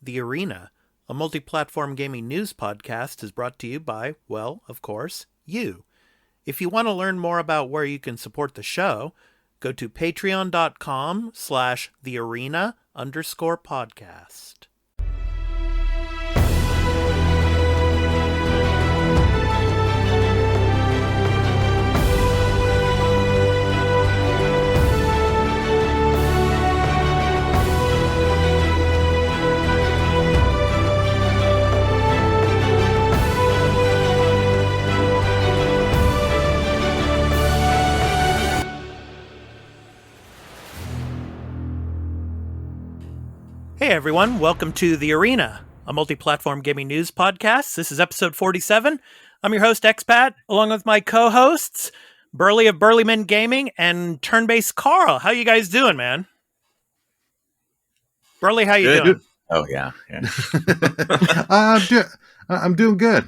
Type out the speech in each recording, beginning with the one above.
The Arena, a multi-platform gaming news podcast, is brought to you by, well, of course, you. If you want to learn more about where you can support the show, go to patreon.com/thearena_podcast. Hey everyone, welcome to The Arena, a multi-platform gaming news podcast. This is episode 47. I'm your host, Expat, along with my co-hosts, Burly of BurlyMenGaming and Turn-BasedCarl. How you guys doing, man? Burly, how you doing? Oh, yeah. I'm doing good.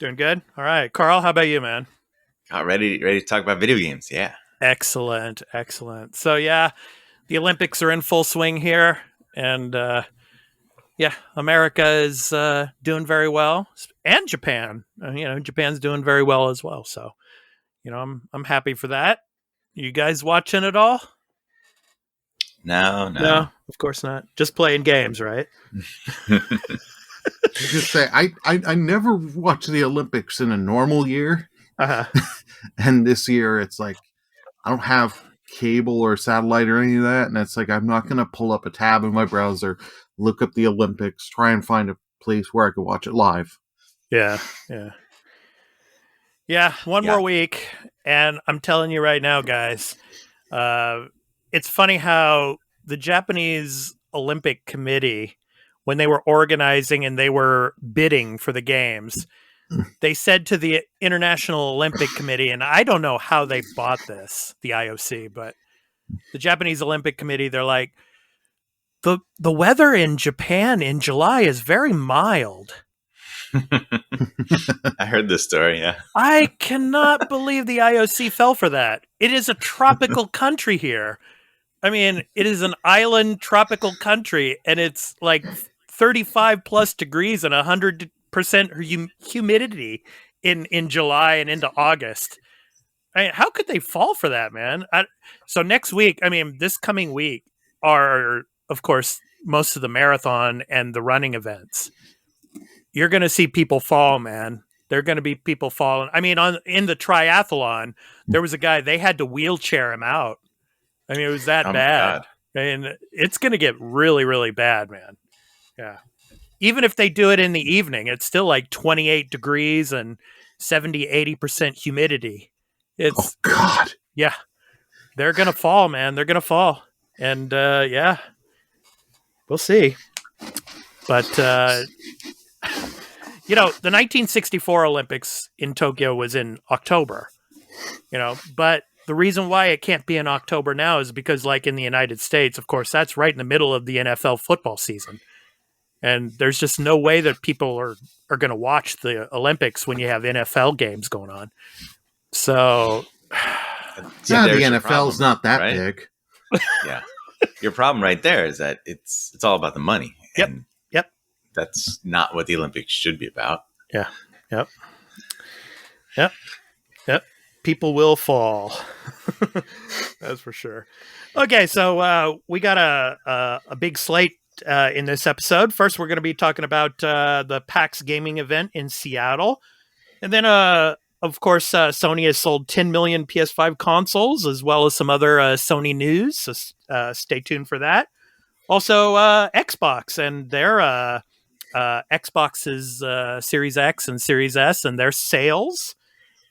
Doing good? All right. Carl, how about you, man? Ready to talk about video games, yeah. Excellent. So, yeah, the Olympics are in full swing here. And, America is doing very well. And Japan. Japan's doing very well as well. So, I'm happy for that. You guys watching it all? No, of course not. Just playing games, right? Just say, I never watch the Olympics in a normal year. Uh-huh. And this year, it's like, I don't have cable or satellite or any of that, and it's like I'm not going to pull up a tab in my browser, look up the Olympics, try and find a place where I can watch it live. Yeah. One more week, and I'm telling you right now, guys, it's funny how the Japanese Olympic Committee, when they were organizing and they were bidding for the games, they said to the International Olympic Committee, and I don't know how they bought this, the IOC, but the Japanese Olympic Committee, they're like, the weather in Japan in July is very mild. I heard this story, yeah. I cannot believe the IOC fell for that. It is a tropical country here. I mean, it is an island tropical country, and it's like 35 plus degrees and 100% humidity in July and into August. I mean, how could they fall for that, man? So next week, this coming week are, of course, most of the marathon and the running events. You're going to see people fall, man. There are going to be people falling. In the triathlon, there was a guy, they had to wheelchair him out. It was that bad. And it's going to get really, really bad, man. Yeah. Even if they do it in the evening, it's still like 28 degrees and 70-80% humidity. Oh, God. Yeah. They're going to fall, man. They're going to fall. And, we'll see. But, the 1964 Olympics in Tokyo was in October, but the reason why it can't be in October now is because, like in the United States, of course, that's right in the middle of the NFL football season. And there's just no way that people are going to watch the Olympics when you have NFL games going on. So, the NFL's not that big. Yeah. Your problem right there is that it's all about the money. And Yep. That's not what the Olympics should be about. Yeah. Yep. People will fall. That's for sure. Okay, so we got a big slate in this episode. First, we're going to be talking about the PAX gaming event in Seattle. And then, of course, Sony has sold 10 million PS5 consoles, as well as some other Sony news. So stay tuned for that. Also, Xbox and their Xbox's Series X and Series S and their sales.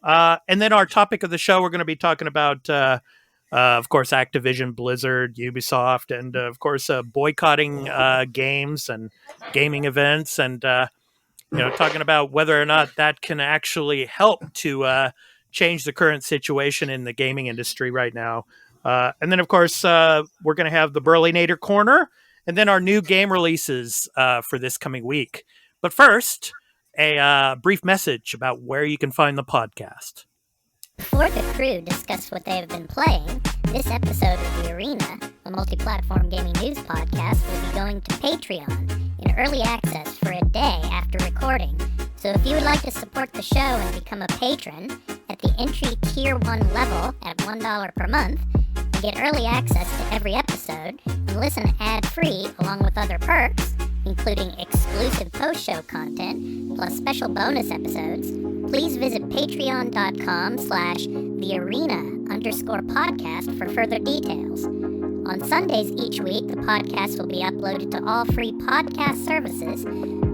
And then our topic of the show, we're going to be talking about, of course, Activision, Blizzard, Ubisoft, and, of course, boycotting games and gaming events and, talking about whether or not that can actually help to change the current situation in the gaming industry right now. And then, of course, we're going to have the Burlynator Corner and then our new game releases for this coming week. But first, a brief message about where you can find the podcast. Before the crew discuss what they have been playing, this episode of The Arena, a multi-platform gaming news podcast, will be going to Patreon in get early access for a day after recording. So if you would like to support the show and become a patron at the entry tier 1 level at $1 per month, and get early access to every episode and listen ad-free along with other perks, including exclusive post-show content plus special bonus episodes, please visit patreon.com/thearena_podcast for further details. On Sundays each week, the podcast will be uploaded to all free podcast services,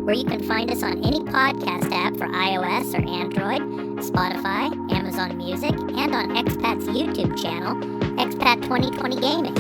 where you can find us on any podcast app for iOS or Android, Spotify, Amazon Music, and on Expat's YouTube channel, Expat2020 Gaming.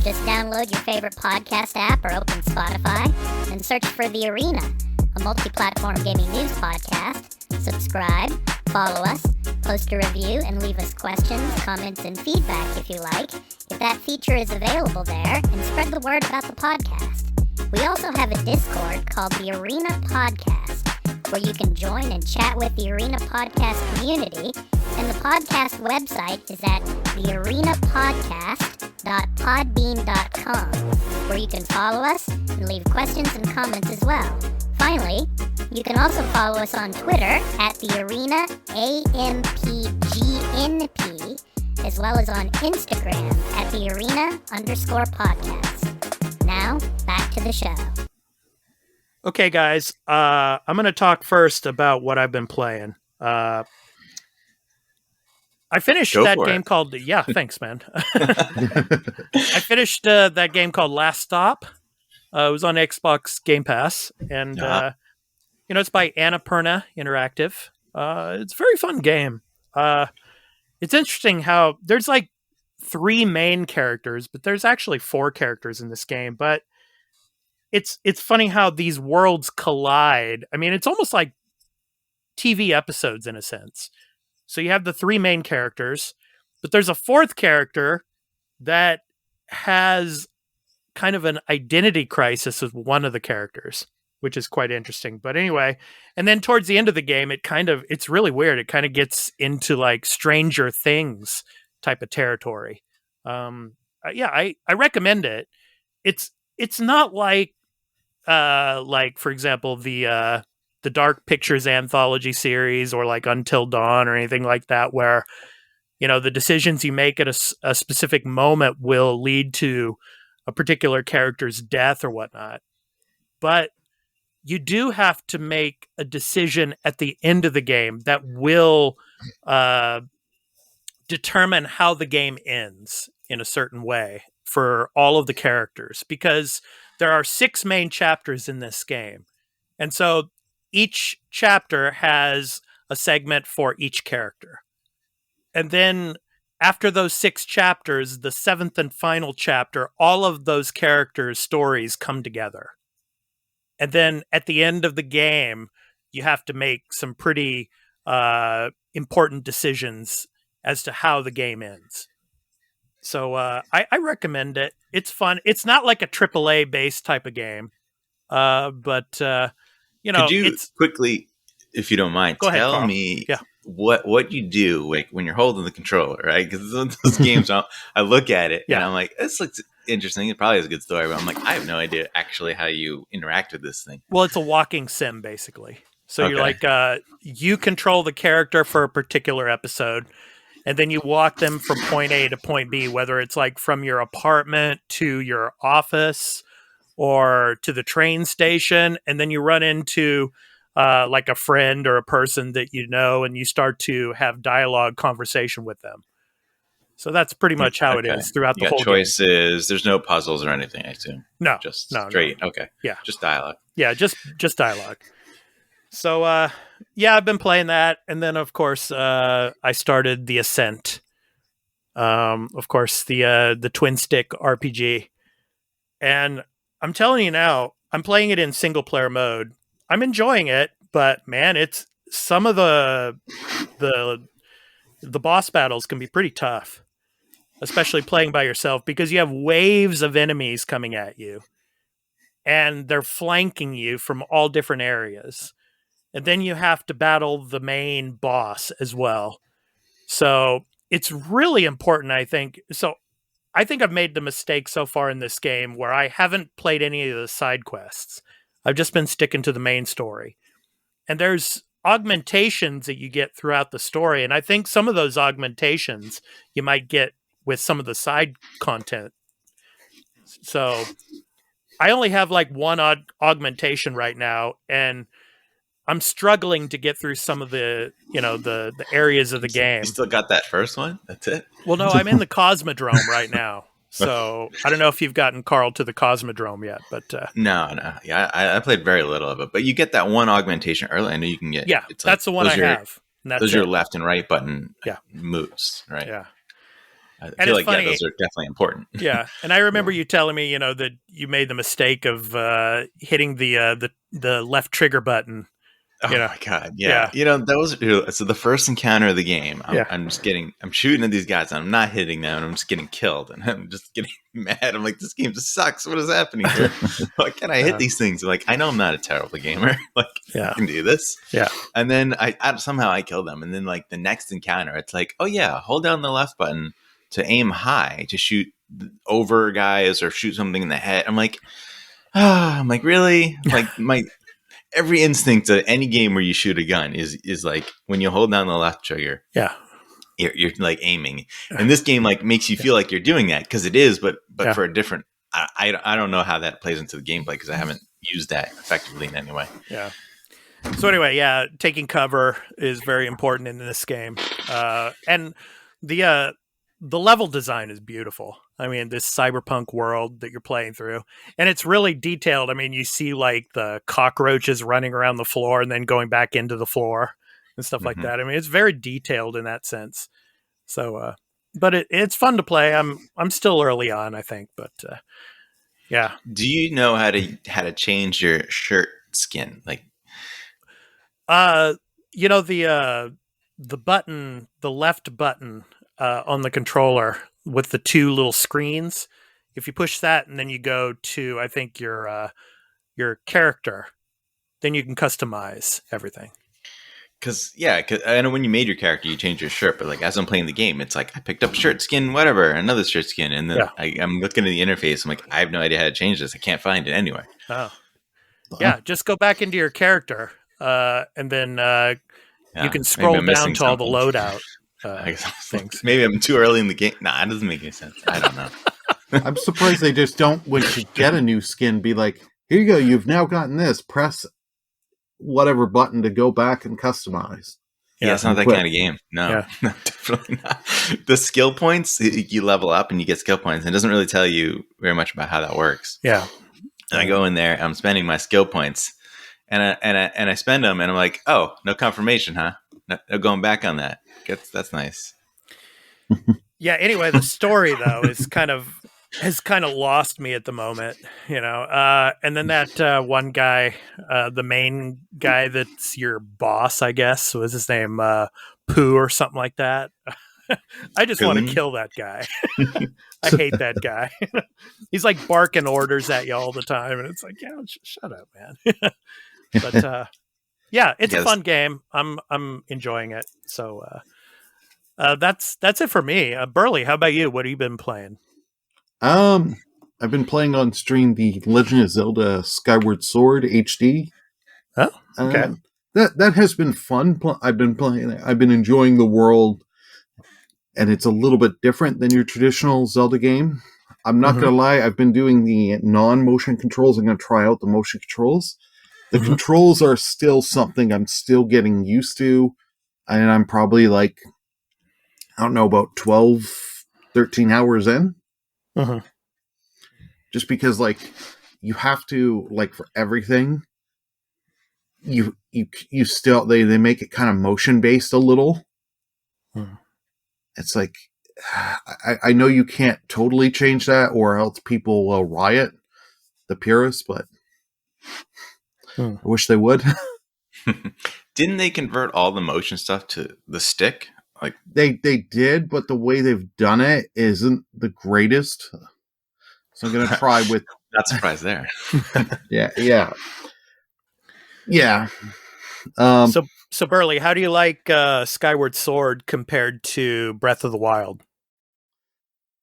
Just download your favorite podcast app or open Spotify and search for The Arena, a multi-platform gaming news podcast. Subscribe, follow us, post a review, and leave us questions, comments, and feedback if you like, if that feature is available there, and spread the word about the podcast. We also have a Discord called The Arena Podcast, where you can join and chat with the Arena Podcast community, and the podcast website is at thearenapodcast.podbean.com, where you can follow us and leave questions and comments as well. Finally, you can also follow us on Twitter at thearenaampgnp, as well as on Instagram at thearena_podcast. Now, back to the show. Okay, guys, I'm going to talk first about what I've been playing. I finished that game called... Yeah, thanks, man. I finished that game called Last Stop. It was on Xbox Game Pass, and it's by Annapurna Interactive. It's a very fun game. It's interesting how there's like 3 main characters, but there's actually 4 characters in this game. But it's funny how these worlds collide. I mean, it's almost like TV episodes in a sense. So you have the 3 main characters, but there's a 4th character that has kind of an identity crisis with one of the characters, which is quite interesting. But anyway, and then towards the end of the game, it's really weird. It kind of gets into like Stranger Things type of territory. I recommend it. It's not like for example, the Dark Pictures anthology series or like Until Dawn or anything like that, where, the decisions you make at a specific moment will lead to a particular character's death or whatnot. But you do have to make a decision at the end of the game that will determine how the game ends in a certain way for all of the characters, because there are 6 main chapters in this game. And so each chapter has a segment for each character. And then after those 6 chapters, the 7th and final chapter, all of those characters' stories come together. And then at the end of the game, you have to make some pretty important decisions as to how the game ends. So I recommend it. It's fun. It's not like a AAA based type of game, but Could you quickly, if you don't mind, tell me what you do like when you're holding the controller, right? Because those games, I look at it and I'm like, this looks interesting. It probably has a good story, but I'm like, I have no idea actually how you interact with this thing. Well, it's a walking sim basically. So you're like, you control the character for a particular episode, and then you walk them from point A to point B, whether it's like from your apartment to your office or to the train station. And then you run into like a friend or a person that you know, and you start to have dialogue conversation with them. So that's pretty much how it is throughout the whole choices. game. There's no puzzles or anything, I assume. No. Just straight. No. Okay. Yeah. Just dialogue. Yeah, just dialogue. So, I've been playing that. And then, of course, I started The Ascent. Of course, the twin stick RPG. And I'm telling you now, I'm playing it in single player mode. I'm enjoying it, but man, it's some of the boss battles can be pretty tough, especially playing by yourself, because you have waves of enemies coming at you and they're flanking you from all different areas. And then you have to battle the main boss as well. So it's really important, I think. So I think I've made the mistake so far in this game where I haven't played any of the side quests. I've just been sticking to the main story. And there's augmentations that you get throughout the story. And I think some of those augmentations you might get with some of the side content. So I only have like one augmentation right now, and I'm struggling to get through some of the, the areas of the game. You still got that first one? That's it? Well, no, I'm in the Cosmodrome right now. So I don't know if you've gotten Carl to the Cosmodrome yet, but no. Yeah, I played very little of it, but you get that one augmentation early. I know you can get. Yeah, that's the one I have. Those are your left and right button moves, right? Yeah. I feel like funny. Those are definitely important. Yeah, and I remember you telling me, that you made the mistake of hitting the left trigger button. Oh my god, yeah. So the first encounter of the game, I'm shooting at these guys, and I'm not hitting them, and I'm just getting killed, and I'm just getting mad. I'm like, this game just sucks. What is happening here? Why can't I hit these things? Like, I know I'm not a terrible gamer. Like, I can do this. Yeah. And then I somehow I kill them, and then like the next encounter, it's like, oh yeah, hold down the left button to aim high to shoot over guys or shoot something in the head. I'm like, really? Like every instinct of any game where you shoot a gun is like when you hold down the left trigger. Yeah. You're like aiming. And this game like makes you feel like you're doing that because it is, but for a different, I don't know how that plays into the gameplay because I haven't used that effectively in any way. Yeah. So anyway, taking cover is very important in this game. And the level design is beautiful. I mean, this cyberpunk world that you're playing through, and it's really detailed. I mean, you see like the cockroaches running around the floor and then going back into the floor and stuff like that. I mean, it's very detailed in that sense. So, but it's fun to play. I'm still early on, I think, but yeah. Do you know how to change your shirt skin? Like, the button, the left button. On the controller with the two little screens. If you push that and then you go to, I think, your character, then you can customize everything. Cause I know when you made your character, you changed your shirt, but like as I'm playing the game, it's like I picked up shirt skin, whatever, another shirt skin, and then I'm looking at the interface. I'm like, I have no idea how to change this. I can't find it anywhere. Oh, yeah. Just go back into your character, and then you can scroll down to all the loadout. Things. Maybe I'm too early in the game. Nah, it doesn't make any sense. I don't know. I'm surprised they just don't, when you get a new skin, be like, here you go, you've now gotten this. Press whatever button to go back and customize. Yeah, it's not that kind of game. No, definitely not. The skill points, you level up and you get skill points. And it doesn't really tell you very much about how that works. Yeah. And I go in there, I'm spending my skill points, and I spend them, and I'm like, oh, no confirmation, huh? No going back on that. That's nice. Yeah. Anyway, the story though has kind of lost me at the moment, and then that one guy, the main guy that's your boss, I guess, was his name Pooh or something like that. I just want to kill that guy. I hate that guy. He's like barking orders at you all the time, and it's like, shut up, man. But it's a fun game. I'm enjoying it. So that's it for me. Burly, how about you? What have you been playing? I've been playing on stream the Legend of Zelda Skyward Sword HD. Oh, okay. That has been fun. I've been enjoying the world, and it's a little bit different than your traditional Zelda game. I'm not gonna lie. I've been doing the non-motion controls. I'm gonna try out the motion controls. The controls are still something I'm still getting used to, and I'm probably like, I don't know, about 12, 13 hours in. Just because, like, you have to, like, for everything, you still, they make it kind of motion-based a little. It's like, I know you can't totally change that, or else people will riot, the purists, but I wish they would. Didn't they convert all the motion stuff to the stick? Like they did, but the way they've done it isn't the greatest. So I'm gonna try with. Not surprised there. Yeah. So Burly, how do you like Skyward Sword compared to Breath of the Wild?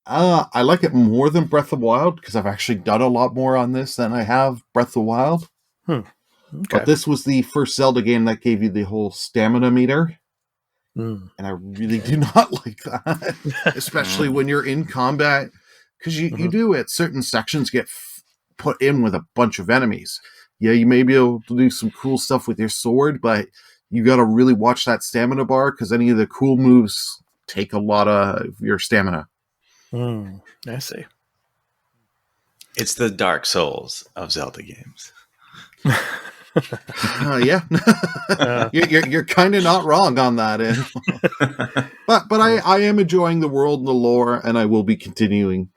I like it more than Breath of the Wild because I've actually done a lot more on this than I have Breath of the Wild. Okay. But this was the first Zelda game that gave you the whole stamina meter. And I really do not like that, especially when you're in combat, because you do at certain sections get put in with a bunch of enemies. Yeah, you may be able to do some cool stuff with your sword, but you got to really watch that stamina bar, because any of the cool moves take a lot of your stamina. I see. It's the Dark Souls of Zelda games. Yeah, you're kind of not wrong on that end. but I am enjoying the world and the lore, and I will be continuing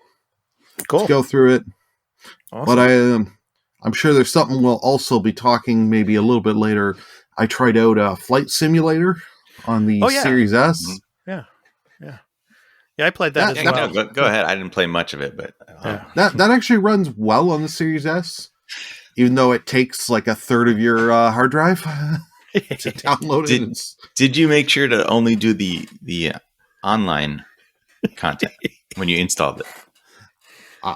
to go through it. Awesome. But I'm sure there's something we'll also be talking maybe a little bit later. I tried out a flight simulator on the Series S. Yeah, I played that as well. No, go ahead. I didn't play much of it, but that actually runs well on the Series S, even though it takes like a third of your hard drive to download it. Did you make sure to only do the online content when you installed it?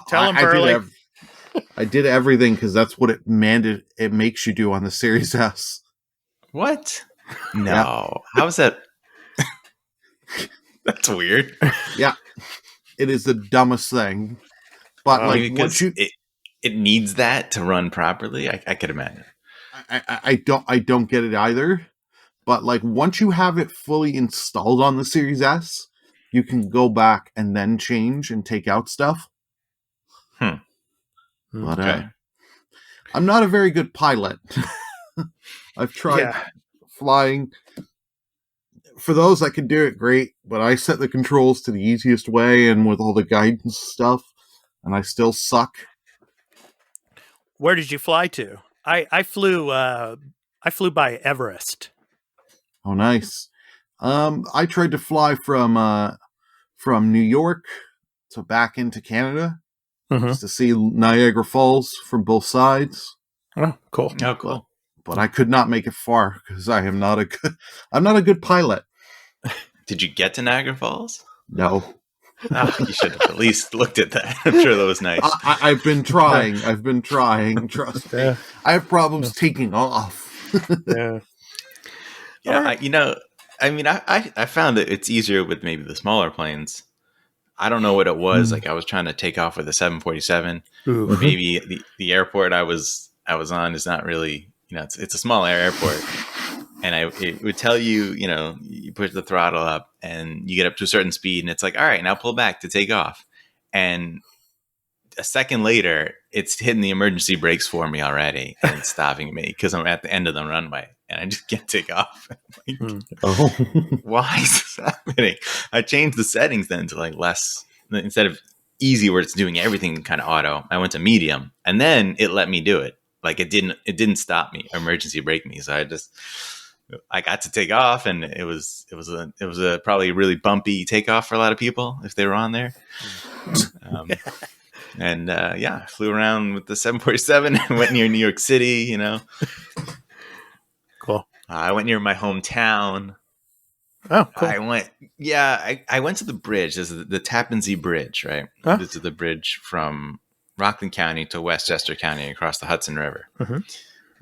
Tell him, Burly. I did everything because that's what it makes you do on the Series S. What? No. How is that? That's weird. Yeah. It is the dumbest thing. But once it needs that to run properly, I could imagine. I don't get it either. But once you have it fully installed on the Series S, you can go back and then change and take out stuff. But I'm not a very good pilot. I've tried flying. For those that can do it, great. But I set the controls to the easiest way and with all the guidance stuff, and I still suck. Where did you fly to? I flew by Everest. Oh, nice. I tried to fly from New York to back into Canada. Just to see Niagara Falls from both sides. Oh, cool. Oh, cool. But I could not make it far because I'm not a good pilot. Did you get to Niagara Falls? No. Oh, you should have at least looked at that. I'm sure that was nice. I've been trying. Trust me. I have problems taking off. Yeah. I found that it's easier with maybe the smaller planes. I don't know what it was. I was trying to take off with a 747. Maybe the airport I was on is not really, it's a small airport, and it would tell you, you push the throttle up and you get up to a certain speed, and it's like, all right, now pull back to take off. And a second later, it's hitting the emergency brakes for me already and it's stopping me because I'm at the end of the runway and I just can't take off. Why is this happening? I changed the settings then to less, instead of easy where it's doing everything kind of auto. I went to medium, and then it let me do it. It didn't stop me, emergency brake me. So I got to take off, and it was a probably really bumpy takeoff for a lot of people if they were on there. And I flew around with the 747 and went near New York City, Cool. I went near my hometown. Oh, cool. I went to the bridge. There's the Tappan Zee Bridge, right? Huh? This is the bridge from Rockland County to Westchester County across the Hudson River,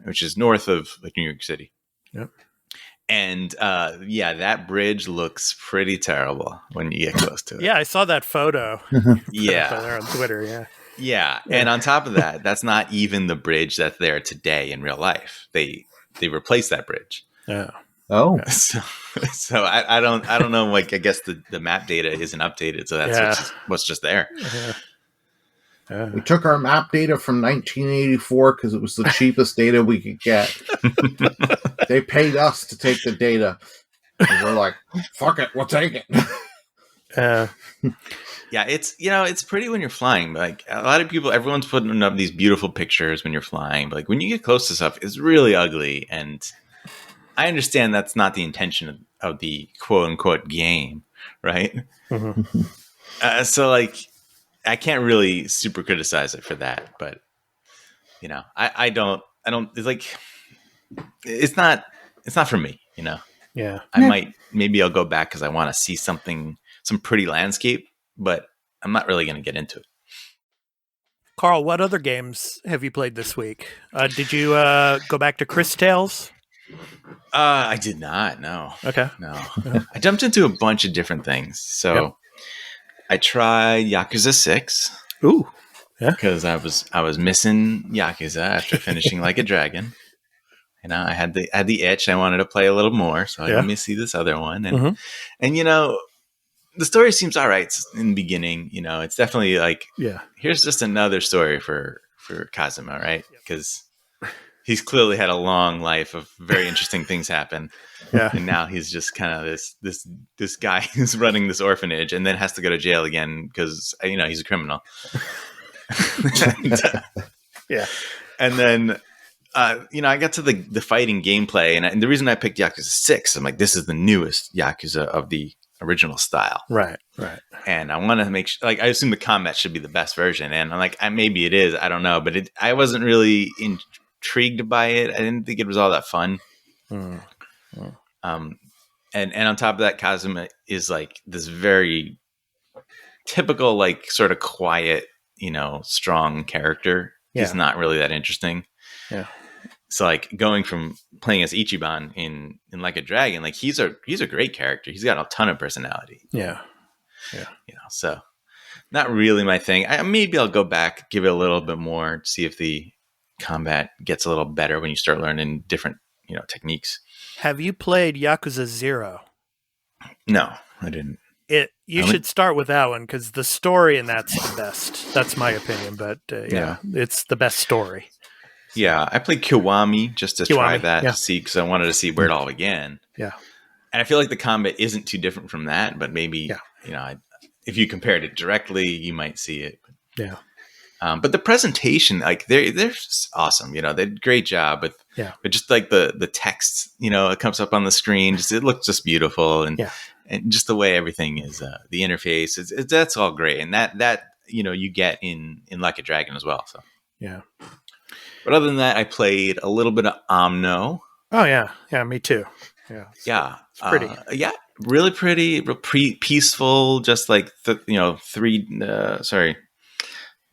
which is north of New York City. Yep. And that bridge looks pretty terrible when you get close to it. Yeah, I saw that photo. There on Twitter. Yeah. And on top of that, that's not even the bridge that's there today in real life. They replaced that bridge. Yeah. Oh. So I don't know. I guess the map data isn't updated, so that's what's just there. We took our map data from 1984 because it was the cheapest data we could get. They paid us to take the data. And we're like, fuck it, we'll take it. Yeah, it's pretty when you're flying. A lot of people, everyone's putting up these beautiful pictures when you're flying. But when you get close to stuff, it's really ugly. And I understand that's not the intention of the quote unquote game, right? So I can't really super criticize it for that, but I don't. It's not for me, Yeah. Maybe I'll go back because I want to see some pretty landscape, but I'm not really going to get into it. Carl, what other games have you played this week? Did you go back to Chris Tales? I did not. No. Okay. No. I jumped into a bunch of different things. So I tried Yakuza 6. Ooh. Yeah. Because I was missing Yakuza after finishing Like a Dragon. You know, I had the itch. I wanted to play a little more, so let me see this other one. And and you know, the story seems all right in the beginning. You know, it's definitely like, here's just another story for Kazuma, right? Because he's clearly had a long life of very interesting things happen. Yeah. And now he's just kind of this guy who's running this orphanage and then has to go to jail again because, you know, he's a criminal. And then, you know, I got to the fighting gameplay, and the reason I picked Yakuza 6, I'm like, this is the newest Yakuza of the original style. Right. And I want to make sure, like, I assume the combat should be the best version. And I'm like, maybe it is. I don't know. But I wasn't really intrigued by it. I didn't think it was all that fun. And on top of that, Kazuma is like this very typical, like, sort of quiet, you know, strong character. He's not really that interesting. Yeah. So like going from playing as Ichiban in Like a Dragon, like he's a great character. He's got a ton of personality. Yeah. You know, so not really my thing. Maybe I'll go back, give it a little bit more, see if the combat gets a little better when you start learning different, you know, techniques. Have you played Yakuza 0? No, I didn't. You should start with that one because the story in that's the best. That's my opinion, but it's the best story. Yeah, I played Kiwami just to try that to see, because I wanted to see where it all began. Yeah, and I feel like the combat isn't too different from that, but maybe you know, if you compared it directly, you might see it. Yeah, but the presentation, like they're awesome. You know, they did a great job with just like the text. You know, it comes up on the screen. It looks just beautiful, and just the way everything is, the interface. That's all great, and that you know you get in Like a Dragon as well. So yeah. But other than that, I played a little bit of Omno. Oh, yeah, me too. Yeah, it's pretty. Really pretty, peaceful. Just like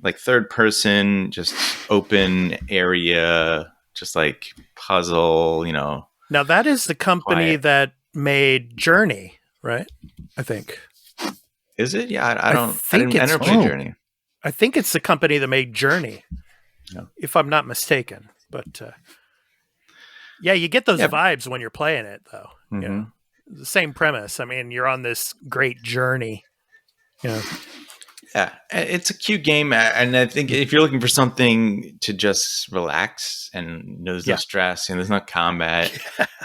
like third person, just open area, just like puzzle. You know. Now that is the company that made Journey, right? I think. Is it? Yeah, I never played Journey. I think it's the company that made Journey. No. If I'm not mistaken, but you get those vibes when you're playing it, though. Mm-hmm. You know, the same premise. I mean, you're on this great journey. You know. Yeah, it's a cute game, and I think if you're looking for something to just relax and there's no stress and there's no combat,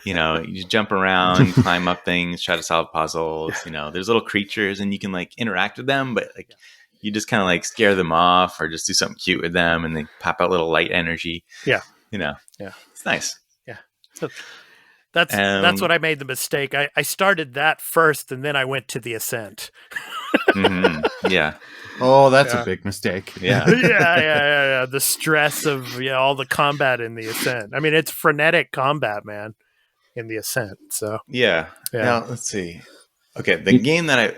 you know, you just jump around, climb up things, try to solve puzzles. You know, there's little creatures and you can like interact with them, but like. You just kind of like scare them off or just do something cute with them and they pop out little light energy. Yeah. You know, it's nice. Yeah. So that's what I made the mistake. I started that first and then I went to the Ascent. Yeah. Oh, that's a big mistake. Yeah. Yeah. The stress of all the combat in the Ascent. I mean, it's frenetic combat, man, in the Ascent. So yeah. Now let's see. Okay, the game that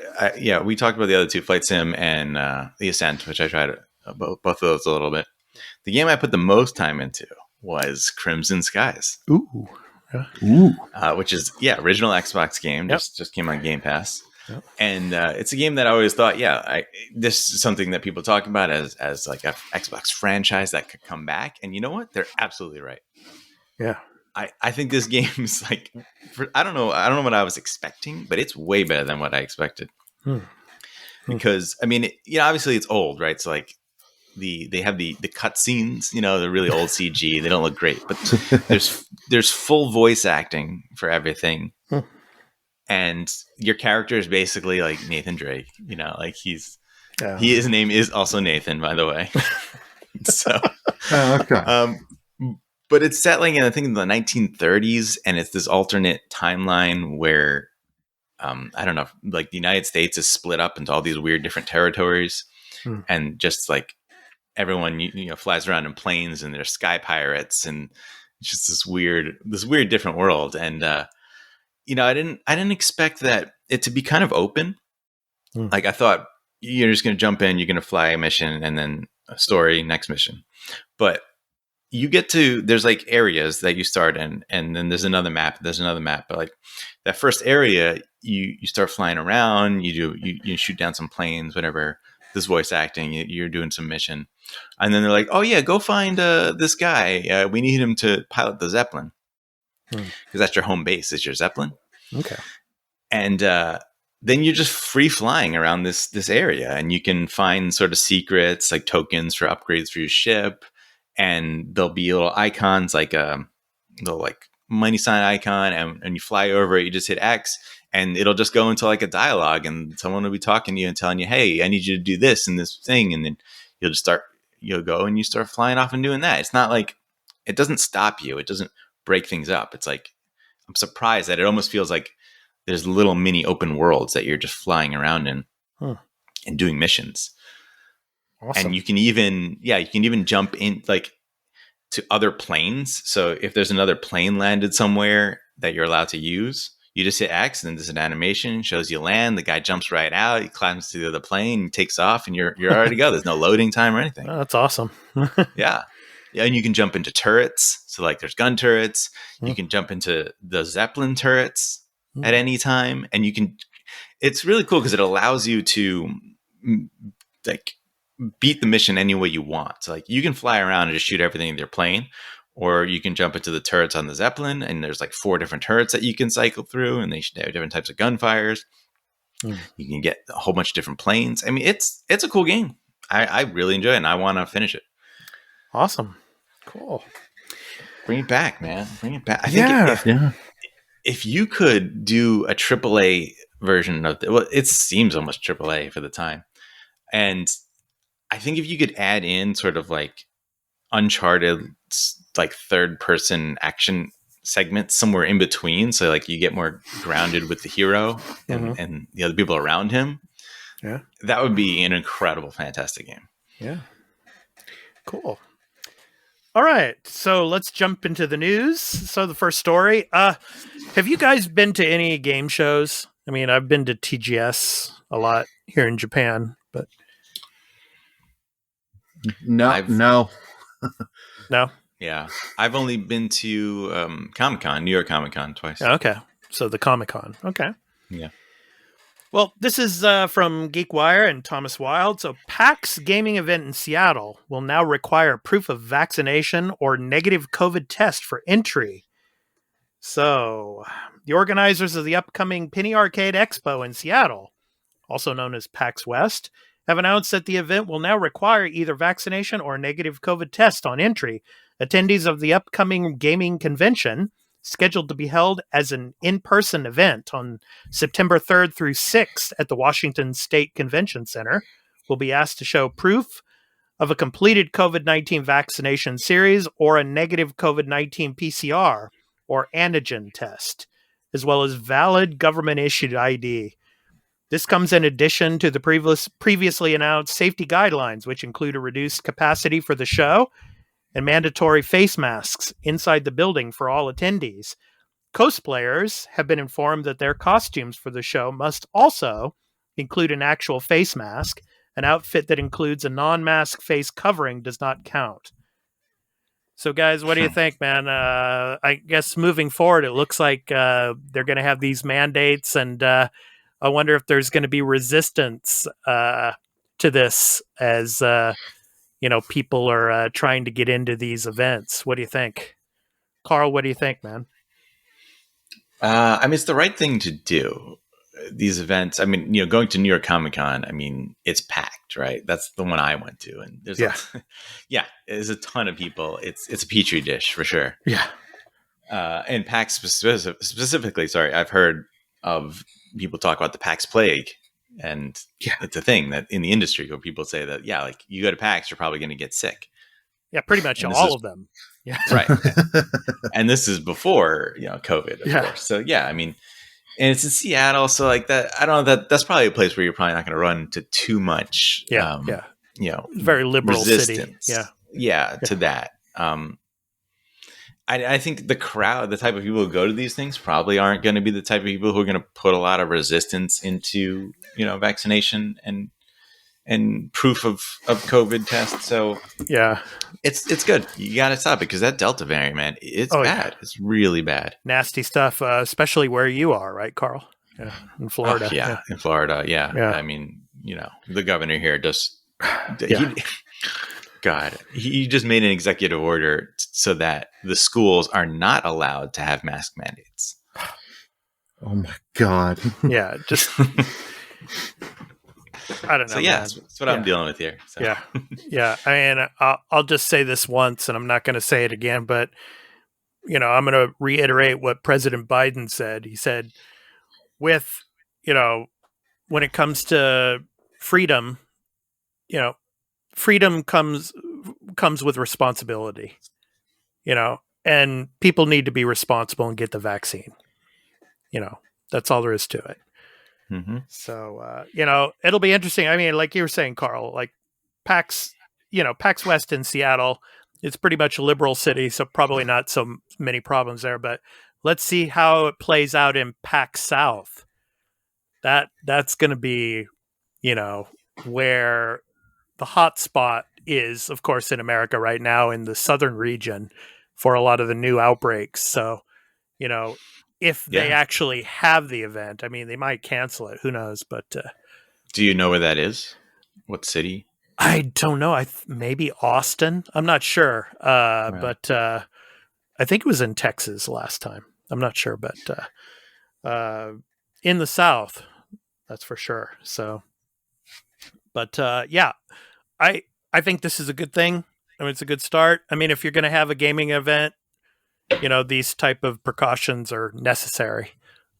we talked about the other two, Flight Sim and The Ascent, which I tried both of those a little bit. The game I put the most time into was Crimson Skies. Ooh. Which is, original Xbox game, just came on Game Pass. Yep. And it's a game that I always thought, this is something that people talk about as like a Xbox franchise that could come back. And you know what? They're absolutely right. Yeah. I think this game is like, I don't know what I was expecting, but it's way better than what I expected. Because I mean, obviously it's old, right? So like they have the cutscenes, you know, they're really old CG. They don't look great, but there's full voice acting for everything, and your character is basically like Nathan Drake. You know, like his name is also Nathan, by the way. So, okay. But it's set like in I think in the 1930s, and it's this alternate timeline where I don't know, like the United States is split up into all these weird different territories, and just like everyone flies around in planes, and there's sky pirates, and it's just this weird different world. And I didn't expect that it to be kind of open. Like I thought you're just going to jump in, you're going to fly a mission, and then story, next mission. But you get to, there's like areas that you start in, and then there's another map. But like that first area, you start flying around, you shoot down some planes, whatever. This voice acting, you're doing some mission. And then they're like, oh yeah, go find this guy. We need him to pilot the Zeppelin. Because that's your home base, is your Zeppelin. Okay. And then you're just free flying around this area, and you can find sort of secrets, like tokens for upgrades for your ship. And there'll be little icons, like a little like money sign icon, and you fly over it, you just hit X, and it'll just go into like a dialogue, and someone will be talking to you and telling you, hey, I need you to do this and this thing. And then you'll go and you start flying off and doing that. It's not like, it doesn't stop you. It doesn't break things up. It's like, I'm surprised that it almost feels like there's little mini open worlds that you're just flying around in and doing missions. Awesome. And you can even jump in like to other planes. So if there's another plane landed somewhere that you're allowed to use, you just hit X, and then there's an animation, shows you land. The guy jumps right out, he climbs to the other plane, takes off, and you're already go. There's no loading time or anything. Oh, that's awesome. Yeah, and you can jump into turrets. So like there's gun turrets. You can jump into the Zeppelin turrets at any time, and you can. It's really cool because it allows you to like beat the mission any way you want. So like you can fly around and just shoot everything in your plane, or you can jump into the turrets on the Zeppelin, and there's like 4 different turrets that you can cycle through, and they have different types of gunfires. You can get a whole bunch of different planes. I mean, it's a cool game. I really enjoy it, and I want to finish it. Awesome. Cool. Bring it back, man. Bring it back. I think if you could do a AAA version of it, well, it seems almost AAA for the time. And I think if you could add in sort of like Uncharted, like third person action segments somewhere in between, so like you get more grounded with the hero and the other people around him, that would be an incredible, fantastic game. Yeah. Cool. All right, so let's jump into the news. So the first story, have you guys been to any game shows? I mean, I've been to TGS a lot here in Japan, but no. Yeah, I've only been to Comic-Con, New York Comic-Con twice. Okay, so the Comic-Con. Okay. Yeah. Well, this is from GeekWire and Thomas Wild. So PAX gaming event in Seattle will now require proof of vaccination or negative COVID test for entry. So the organizers of the upcoming Penny Arcade Expo in Seattle, also known as PAX West, have announced that the event will now require either vaccination or negative COVID test on entry. Attendees of the upcoming gaming convention, scheduled to be held as an in-person event on September 3rd through 6th at the Washington State Convention Center, will be asked to show proof of a completed COVID-19 vaccination series or a negative COVID-19 PCR or antigen test, as well as valid government-issued ID. This comes in addition to the previously announced safety guidelines, which include a reduced capacity for the show and mandatory face masks inside the building for all attendees. Cosplayers have been informed that their costumes for the show must also include an actual face mask. An outfit that includes a non-mask face covering does not count. So, guys, what do you think, man? I guess moving forward, it looks like they're going to have these mandates, and I wonder if there's going to be resistance to this as people are trying to get into these events. What do you think? Carl, what do you think, man? I mean, it's the right thing to do. These events, I mean, going to New York Comic-Con, I mean, it's packed, right? That's the one I went to. And there's there's a ton of people. It's a petri dish for sure. Yeah. And PAX specifically, I've heard of people talk about the PAX plague. And it's a thing that in the industry where people say that, like you go to PAX, you're probably going to get sick. Yeah, pretty much all of them. Yeah. Right. And this is before, COVID, of course. So, I mean, and it's in Seattle. So like that, I don't know, that's probably a place where you're probably not going to run into too much, very liberal resistance. city. To that. I think the crowd, the type of people who go to these things probably aren't going to be the type of people who are going to put a lot of resistance into, vaccination and and proof of COVID tests. So yeah, it's good. You got to stop it because that Delta variant, man, it's bad. Yeah. It's really bad. Nasty stuff, especially where you are, right, Carl? Yeah, in Florida. In Florida. Yeah. I mean, the governor here just, he just made an executive order so that the schools are not allowed to have mask mandates. Oh my God. Yeah. Just, I don't know. So that's what I'm dealing with here. So. Yeah. I mean, I'll just say this once, and I'm not going to say it again. But I'm going to reiterate what President Biden said. He said, "With when it comes to freedom, freedom comes with responsibility. And people need to be responsible and get the vaccine. That's all there is to it." Mm-hmm. So, it'll be interesting. I mean, like you were saying, Carl, like PAX West in Seattle, it's pretty much a liberal city, so probably not so many problems there, but let's see how it plays out in PAX South. That's going to be, where the hot spot is, of course, in America right now in the southern region for a lot of the new outbreaks. So, if they actually have the event, I mean, they might cancel it. Who knows? But do you know where that is? What city? I don't know. Maybe Austin. I'm not sure. But I think it was in Texas last time. I'm not sure, but in the South, that's for sure. So, but I think this is a good thing. I mean, it's a good start. I mean, if you're going to have a gaming event, these type of precautions are necessary.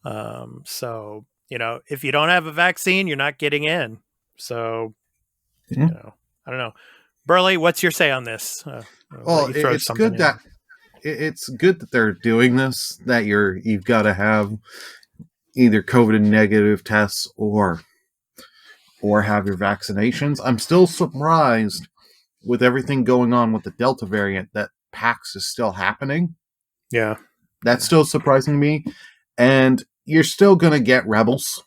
So, if you don't have a vaccine, you're not getting in. So, I don't know. Burly, what's your say on this? Well, it's good that they're doing this, that you've got to have either COVID negative tests or have your vaccinations. I'm still surprised with everything going on with the Delta variant that PAX is still happening. Yeah. That's still surprising to me. And you're still going to get rebels.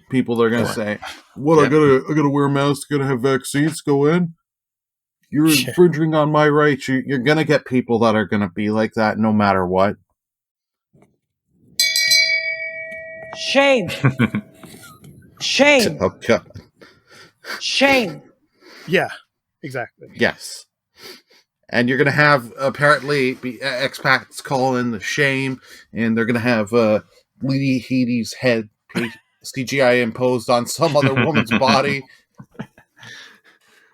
People that are going to say, I gotta wear a mask, gotta have vaccines, go in. You're infringing on my rights. You're going to get people that are going to be like that no matter what. Shame. Shame. Oh, God. Shame. Yeah, exactly. Yes. And you're going to have, apparently, expats calling the shame, and they're going to have Lady Headey's head CGI imposed on some other woman's body.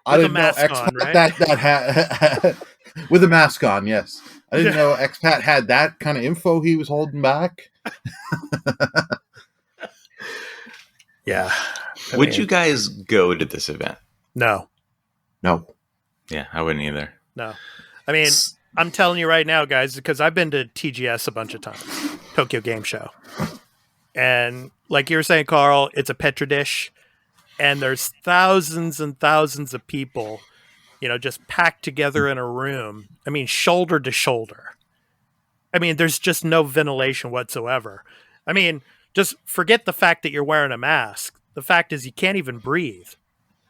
I didn't know Expat on, right? that with a mask on, yes. I didn't know Expat had that kind of info he was holding back. Yeah. Would you guys go to this event? No. Yeah, I wouldn't either. No. I mean, I'm telling you right now, guys, because I've been to TGS a bunch of times, Tokyo Game Show. And like you were saying, Carl, it's a Petri dish. And there's thousands and thousands of people, just packed together in a room. I mean, shoulder to shoulder. I mean, there's just no ventilation whatsoever. I mean, just forget the fact that you're wearing a mask. The fact is you can't even breathe.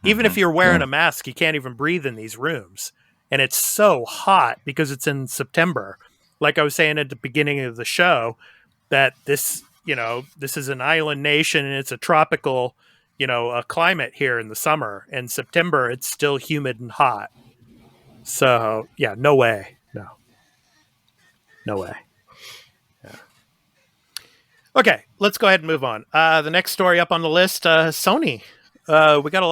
Even if you're wearing a mask, you can't even breathe in these rooms. And it's so hot because it's in September. Like I was saying at the beginning of the show, that this is an island nation and it's a tropical, climate here in the summer. In September, it's still humid and hot. So, yeah, no way. No way. Yeah. Okay, let's go ahead and move on. The next story up on the list, Sony. We got a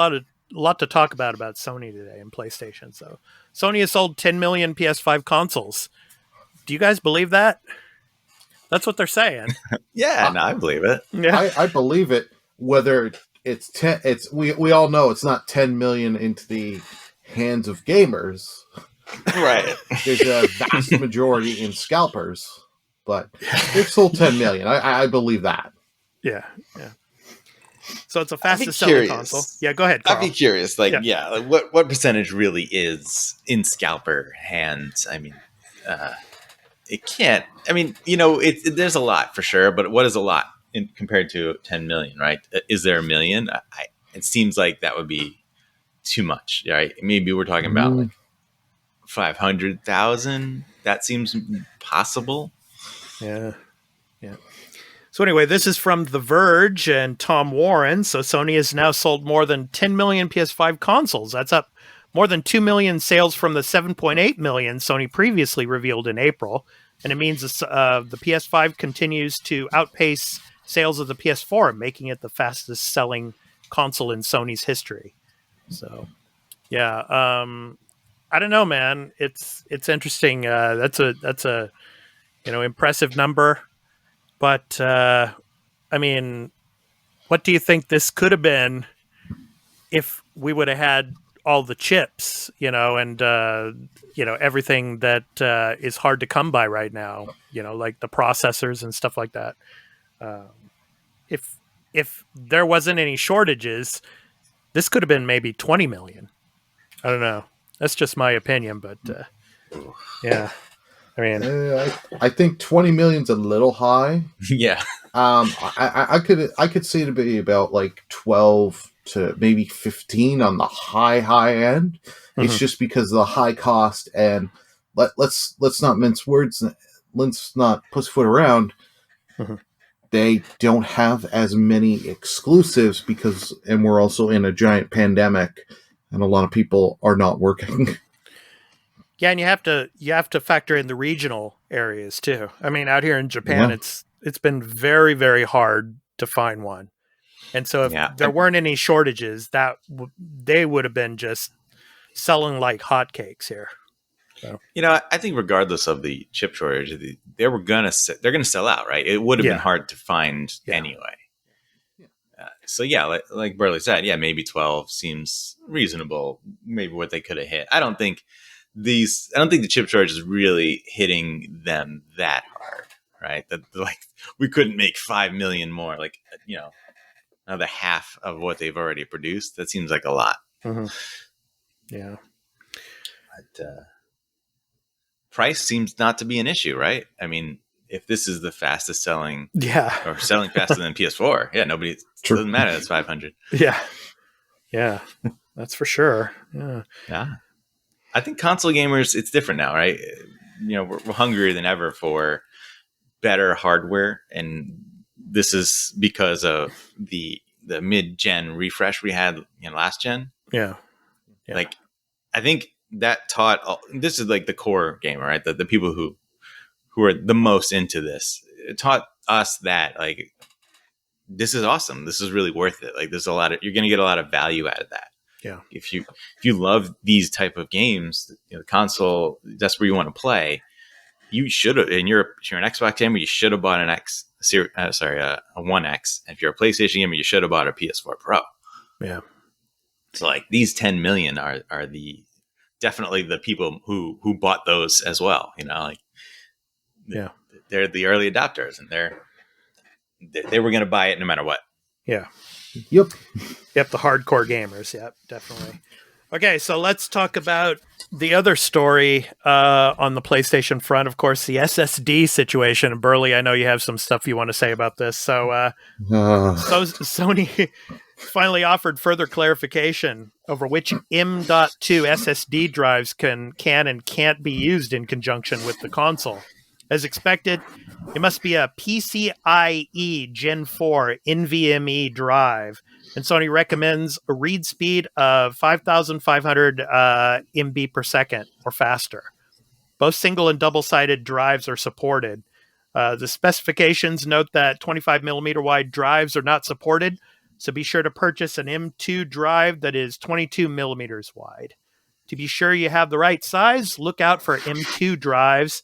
lot to talk about Sony today and PlayStation. So Sony has sold 10 million PS5 consoles. Do you guys believe that? That's what they're saying. I believe it. Yeah, I believe it. Whether it's 10, we all know it's not 10 million into the hands of gamers. Right. There's a vast majority in scalpers, but they've sold 10 million. I believe that. Yeah. So it's the fastest selling console. Yeah, go ahead, Carl. I'd be curious. What percentage really is in scalper hands? I mean, it can't. I mean, there's a lot for sure, but what is a lot compared to 10 million? Right? Is there a million? It seems like that would be too much, right? Maybe we're talking about like 500,000. That seems possible. Yeah. So anyway, this is from The Verge and Tom Warren. So Sony has now sold more than 10 million PS5 consoles. That's up more than 2 million sales from the 7.8 million Sony previously revealed in April. And it means the PS5 continues to outpace sales of the PS4, making it the fastest selling console in Sony's history. So, yeah, I don't know, man. It's interesting. That's a impressive number. But, I mean, what do you think this could have been if we would have had all the chips, and, everything that is hard to come by right now, like the processors and stuff like that. If there wasn't any shortages, this could have been maybe 20 million. I don't know. That's just my opinion, but yeah. I mean, I think 20 million's a little high. Yeah. I could see it to be about like 12 to maybe 15 on the high end. It's just because of the high cost, and let's not mince words. Let's not pussyfoot around. They don't have as many exclusives and we're also in a giant pandemic, and a lot of people are not working. Yeah, and you have to factor in the regional areas too. I mean, out here in Japan, it's been very, very hard to find one, and so if there weren't any shortages, they would have been just selling like hotcakes here. So. I think regardless of the chip shortage, they're gonna sell out, right? It would have been hard to find anyway. So like Burly said, maybe 12 seems reasonable. Maybe what they could have hit. I don't think the chip shortage is really hitting them that hard, right? That like we couldn't make 5 million more, like another half of what they've already produced. That seems like a lot. Yeah, but price seems not to be an issue, right? I mean, if this is the fastest selling, or selling faster than PS4, nobody doesn't matter. That's 500. Yeah, that's for sure. Yeah. I think console gamers, it's different now, right? We're hungrier than ever for better hardware, and this is because of the mid-gen refresh we had last gen. Yeah. Like, I think that taught. This is like the core gamer, right? The people who are the most into this. It taught us that like this is awesome. This is really worth it. Like, there's you're going to get a lot of value out of that. Yeah. If you love these type of games, the console, that's where you want to play. You should have. And if you're an Xbox gamer, you should have bought a 1X. If you're a PlayStation gamer, you should have bought a PS4 Pro. Yeah. So like these 10 million are definitely the people who bought those as well. They're the early adopters, and they were going to buy it no matter what. Yeah. Yep, the hardcore gamers. Yep, definitely. Okay, so let's talk about the other story on the PlayStation front. Of course, the SSD situation. And Burly, I know you have some stuff you want to say about this. So Sony finally offered further clarification over which M.2 SSD drives can and can't be used in conjunction with the console. As expected, it must be a PCIe Gen 4 NVMe drive, and Sony recommends a read speed of 5,500 MB per second or faster. Both single and double-sided drives are supported. The specifications note that 25mm wide drives are not supported, so be sure to purchase an M2 drive that is 22mm wide. To be sure you have the right size, look out for M2 drives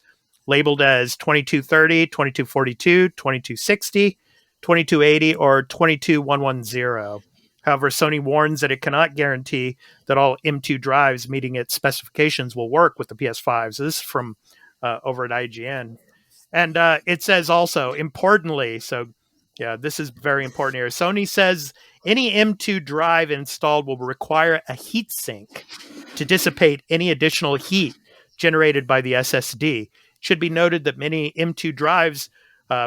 labeled as 2230, 2242, 2260, 2280, or 22110. However, Sony warns that it cannot guarantee that all M2 drives meeting its specifications will work with the PS5. So this is from over at IGN. And it says also, importantly, this is very important here. Sony says any M2 drive installed will require a heatsink to dissipate any additional heat generated by the SSD. It should be noted that many M2 drives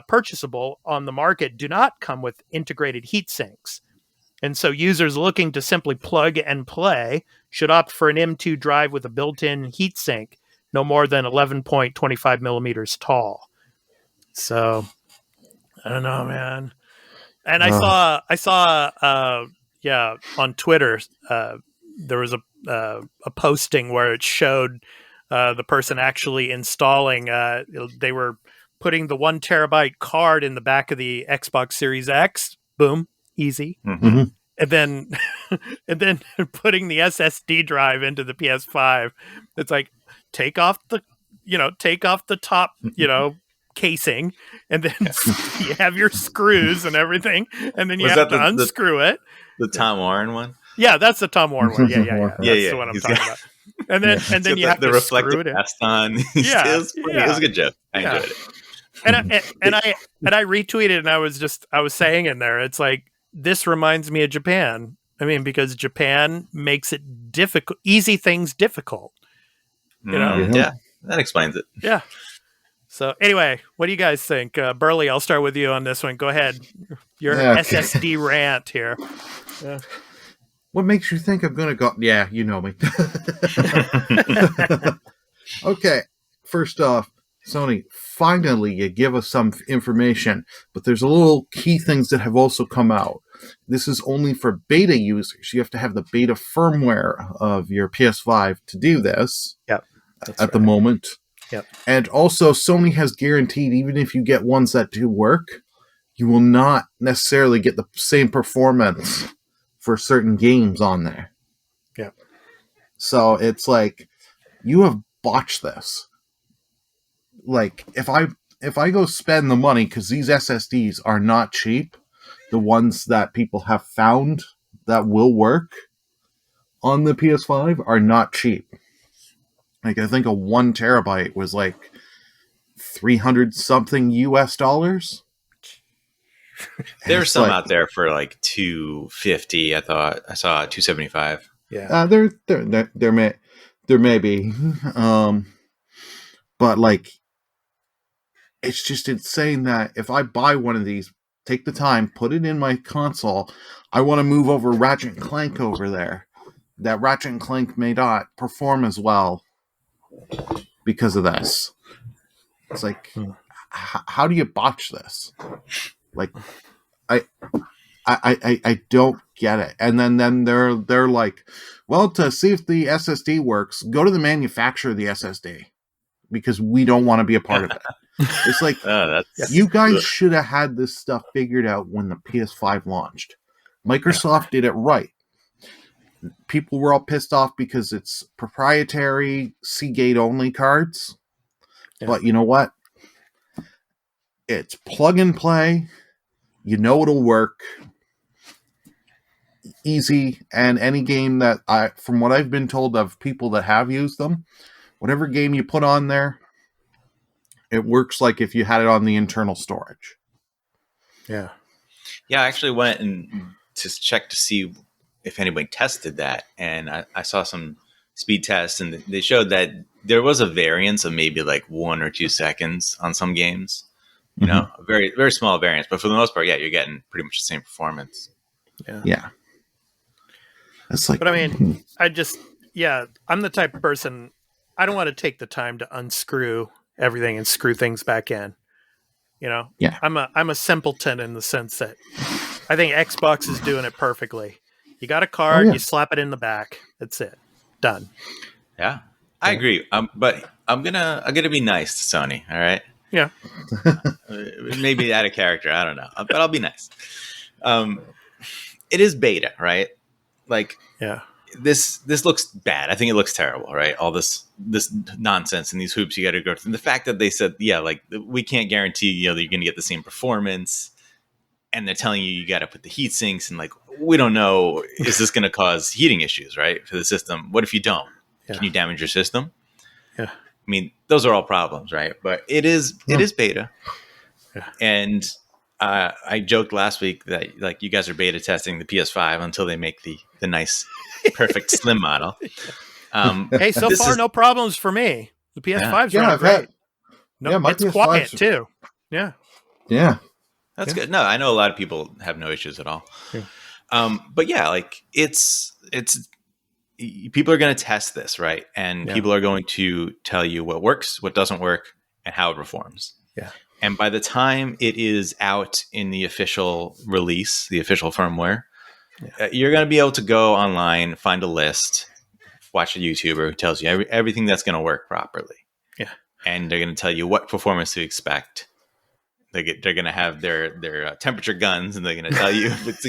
purchasable on the market do not come with integrated heat sinks. And so users looking to simply plug and play should opt for an M2 drive with a built-in heatsink, no more than 11.25 millimeters tall. So, I don't know, man. And I saw, on Twitter, there was a posting where it showed the person actually installing. They were putting the 1 terabyte card in the back of the Xbox Series X. Boom, easy. Mm-hmm. And then putting the SSD drive into the PS5. It's like take off the top, casing, and then you have your screws and everything, and then you have to unscrew it. The Tom Warren one? Yeah, that's the Tom Warren one. Yeah. That's the one I'm talking about. And then you have to screw it in. On. It was a good joke. I enjoyed it. And I retweeted, and I was saying in there, it's like, this reminds me of Japan. I mean, because Japan makes it difficult, easy things difficult. Yeah, that explains it. Yeah. So anyway, what do you guys think? Burly, I'll start with you on this one. Go ahead. Your SSD rant here. Yeah. What makes you think I'm going to go? Yeah, you know me. Okay, first off, Sony, finally you give us some information, but there's a little key things that have also come out. This is only for beta users. You have to have the beta firmware of your PS5 to do this. Yep. At the moment. Yep. And also, Sony has guaranteed, even if you get ones that do work, you will not necessarily get the same performance for certain games on there. Yeah. So it's like, you have botched this. Like, if I go spend the money, because these SSDs are not cheap, the ones that people have found that will work on the PS5 are not cheap. Like, I think a 1 terabyte was like $300 something US. There's some out there for like $250. I saw $275. Yeah. There may be. But like, it's just insane that if I buy one of these, take the time, put it in my console, I want to move over Ratchet & Clank over there. That Ratchet & Clank may not perform as well because of this. It's like, how do you botch this? Like, I don't get it. And then they're like, well, to see if the SSD works, go to the manufacturer of the SSD, because we don't want to be a part of it. It's like, you guys should have had this stuff figured out when the PS5 launched. Microsoft did it right. People were all pissed off because it's proprietary Seagate only cards. Yeah. But you know what? It's plug and play. You know it'll work. Easy. And any game that from what I've been told of people that have used them, whatever game you put on there, it works like if you had it on the internal storage. Yeah. Yeah, I actually went and to check to see if anybody tested that. And I saw some speed tests, and they showed that there was a variance of maybe like 1 or 2 seconds on some games. You know, a very, very small variance. But for the most part, yeah, you're getting pretty much the same performance. Yeah. It's like, but I mean, I'm the type of person, I don't want to take the time to unscrew everything and screw things back in. You know? Yeah. I'm a simpleton in the sense that I think Xbox is doing it perfectly. You got a card, you slap it in the back. That's it. Done. Yeah. I agree. But I'm gonna be nice to Sony, all right? Yeah. Maybe out of character, I don't know. But I'll be nice. It is beta, right? Like, this looks bad. I think it looks terrible, right? All this nonsense and these hoops you got to go through. And the fact that they said, like, we can't guarantee, that you're going to get the same performance, and they're telling you got to put the heat sinks, and like, we don't know, is this going to cause heating issues, right, for the system? What if you don't? Yeah. Can you damage your system? Yeah. I mean, those are all problems, right? But it is beta. Yeah. And I joked last week that like you guys are beta testing the PS5 until they make the nice, perfect slim model. Hey, so far no problems for me. The PS5's running great. It's PS5's quiet too. Yeah. Yeah. That's good. No, I know a lot of people have no issues at all. Yeah. But yeah, like it's people are going to test this, right? And people are going to tell you what works, what doesn't work, and how it performs. Yeah. And by the time it is out in the official release, the official firmware, you're going to be able to go online, find a list, watch a YouTuber who tells you everything that's going to work properly. Yeah. And they're going to tell you what performance to expect. They're going to have their temperature guns, and they're going to tell you if it's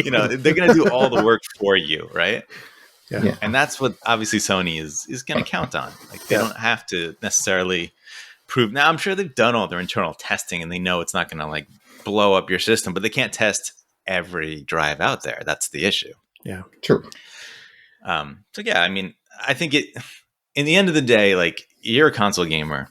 gonna, they're going to do all the work for you, right? Yeah. And that's what obviously Sony is going to count on. Like they don't have to necessarily prove. Now I'm sure they've done all their internal testing, and they know it's not going to like blow up your system, but they can't test every drive out there. That's the issue. Yeah, true. So yeah, I mean, I think in the end of the day, like you're a console gamer.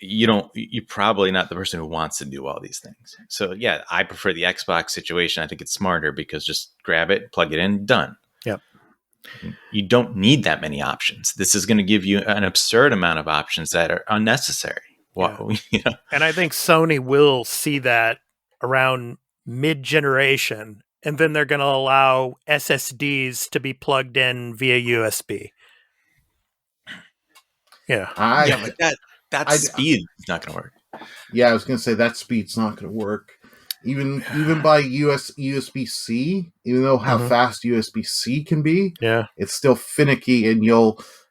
You're probably not the person who wants to do all these things. So yeah, I prefer the Xbox situation. I think it's smarter because just grab it, plug it in, done. Yep. You don't need that many options. This is going to give you an absurd amount of options that are unnecessary. Yeah. And I think Sony will see that around mid-generation, and then they're going to allow SSDs to be plugged in via USB. Yeah. But that speed is not going to work. Yeah, I was going to say that speed's not going to work. Even by USB-C, even though how fast USB-C can be, it's still finicky, and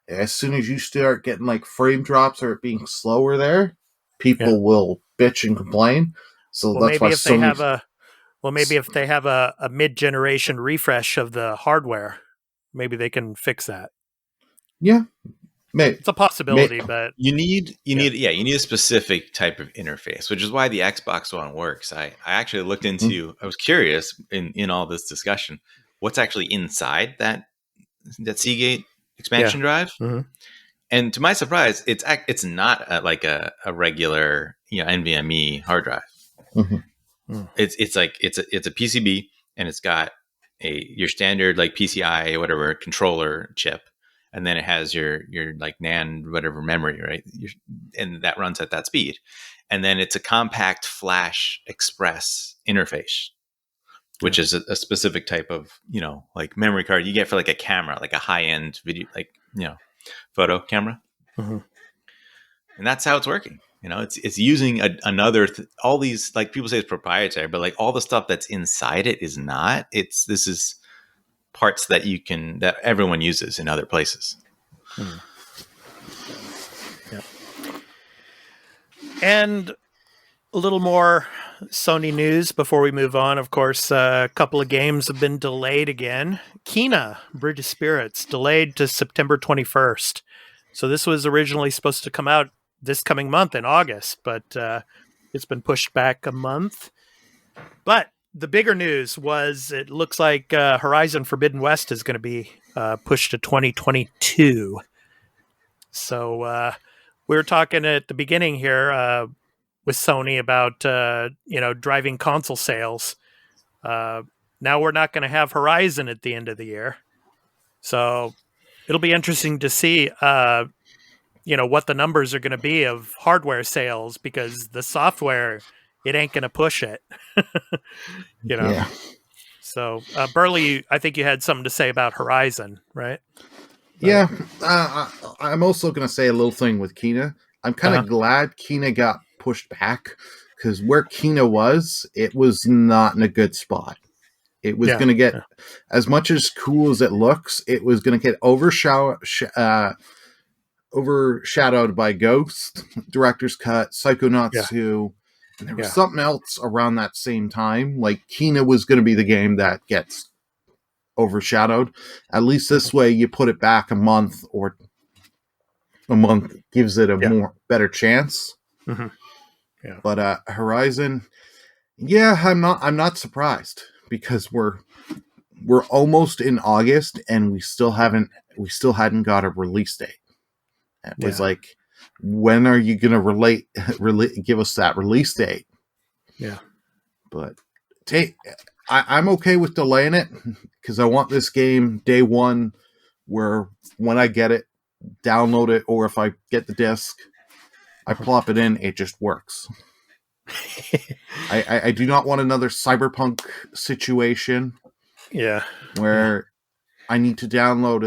as soon as you start getting like frame drops or it being slower there, people will bitch and complain. So that's why maybe if they have a mid-generation refresh of the hardware, maybe they can fix that. Yeah. Maybe. It's a possibility, but you need a specific type of interface, which is why the Xbox One works. I actually looked into. I was curious in all this discussion, what's actually inside that Seagate expansion drive, and to my surprise, it's not like a regular NVMe hard drive. It's like it's a PCB, and it's got your standard like PCI whatever controller chip. And then it has your like NAND whatever memory, right? And that runs at that speed. And then it's a compact flash express interface, which is a specific type of like memory card you get for like a camera, like a high end video, like photo camera. And that's how it's working. It's using another all these, like people say it's proprietary, but like all the stuff that's inside it is not. This is parts that that everyone uses in other places. Yep. And a little more Sony news before we move on. Of course, a couple of games have been delayed again. Kena, Bridge of Spirits, delayed to September 21st. So this was originally supposed to come out this coming month in August, but it's been pushed back a month. But the bigger news was it looks like Horizon Forbidden West is going to be pushed to 2022. So we were talking at the beginning here with Sony about driving console sales. Now we're not going to have Horizon at the end of the year, so it'll be interesting to see what the numbers are going to be of hardware sales, because the software, it ain't going to push it. Yeah. So, Burly, I think you had something to say about Horizon, right? Yeah. I'm also going to say a little thing with Kena. I'm kind of glad Kena got pushed back, because where Kena was, it was not in a good spot. It was going to get, as much as cool as it looks, it was going to get overshadowed by Ghost, Director's Cut, Psychonauts 2, and there was something else around that same time. Like, Kena was going to be the game that gets overshadowed. At least this way, you put it back a month gives it a better chance. Yeah. But Horizon, I'm not surprised, because we're almost in August and we still hadn't got a release date. It was like, when are you going to give us that release date? Yeah. But I'm okay with delaying it, because I want this game day one, where when I get it, download it, or if I get the disc, I plop it in, it just works. I do not want another Cyberpunk situation. Yeah. Where I need to download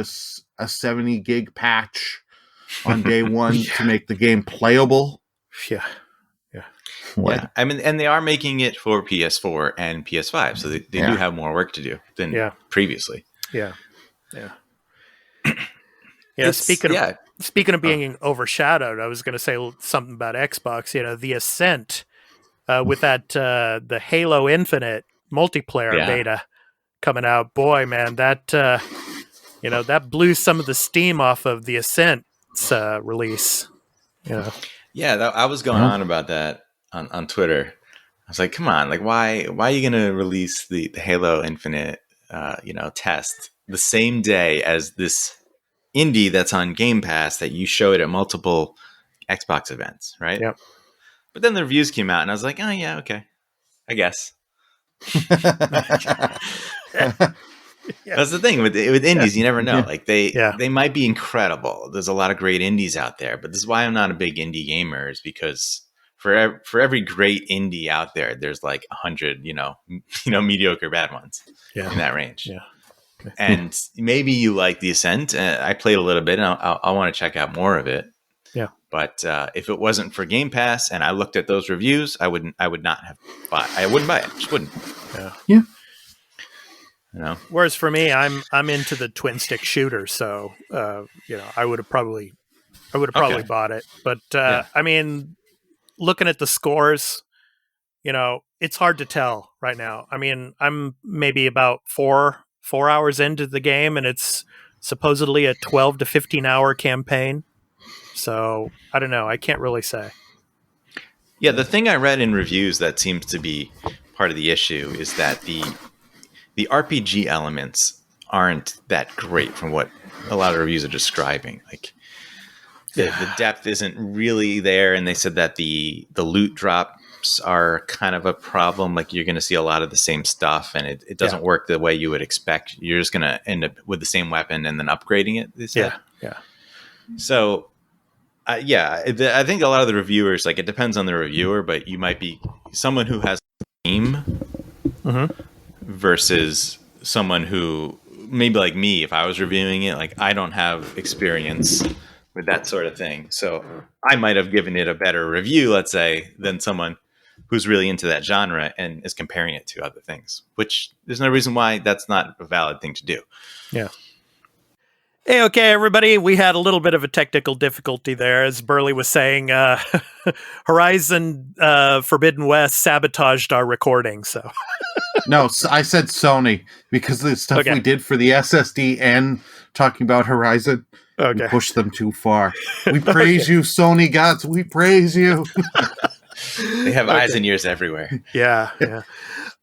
a 70 gig patch on day one to make the game playable. Yeah. Yeah, I mean, and they are making it for PS4 and PS5, so they do have more work to do than previously. Yeah. Speaking of being overshadowed, I was going to say something about Xbox. The Ascent with that the Halo Infinite multiplayer beta coming out. Boy, man, that that blew some of the steam off of the Ascent's release. I was going on about that on Twitter. I was like, come on, like why are you going to release the Halo Infinite test the same day as this indie that's on Game Pass that you showed at multiple Xbox events, right? Yep. But then the reviews came out and I was like, oh yeah, okay, I guess. That's the thing with indies, you never know. Like they might be incredible. There's a lot of great indies out there, but this is why I'm not a big indie gamer, is because for every great indie out there, there's like 100, mediocre bad ones in that range. Yeah. And maybe you like The Ascent. I played a little bit, and I want to check out more of it. Yeah. But if it wasn't for Game Pass, and I looked at those reviews, I would not have bought. I wouldn't buy it. Just wouldn't. Yeah. Whereas for me, I'm into the twin stick shooter, so I would have probably bought it. But I mean, looking at the scores, it's hard to tell right now. I mean, I'm maybe about four hours into the game, and it's supposedly a 12 to 15 hour campaign. So I don't know. I can't really say. Yeah, the thing I read in reviews that seems to be part of the issue is that the RPG elements aren't that great from what a lot of reviews are describing. Like the depth isn't really there, and they said that the loot drops are kind of a problem. Like you're going to see a lot of the same stuff, and it doesn't work the way you would expect. You're just going to end up with the same weapon and then upgrading it. They said. Yeah. So, I think a lot of the reviewers, like it depends on the reviewer, but you might be someone who has a team versus someone who maybe like me, if I was reviewing it, like I don't have experience with that sort of thing. So I might have given it a better review, let's say, than someone who's really into that genre and is comparing it to other things, which there's no reason why that's not a valid thing to do. Yeah. Hey, okay, everybody. We had a little bit of a technical difficulty there. As Burly was saying, Horizon Forbidden West sabotaged our recording. So, no, I said Sony because the stuff we did for the SSD and talking about Horizon, we pushed them too far. We praise you, Sony gods. We praise you. They have eyes and ears everywhere. Yeah.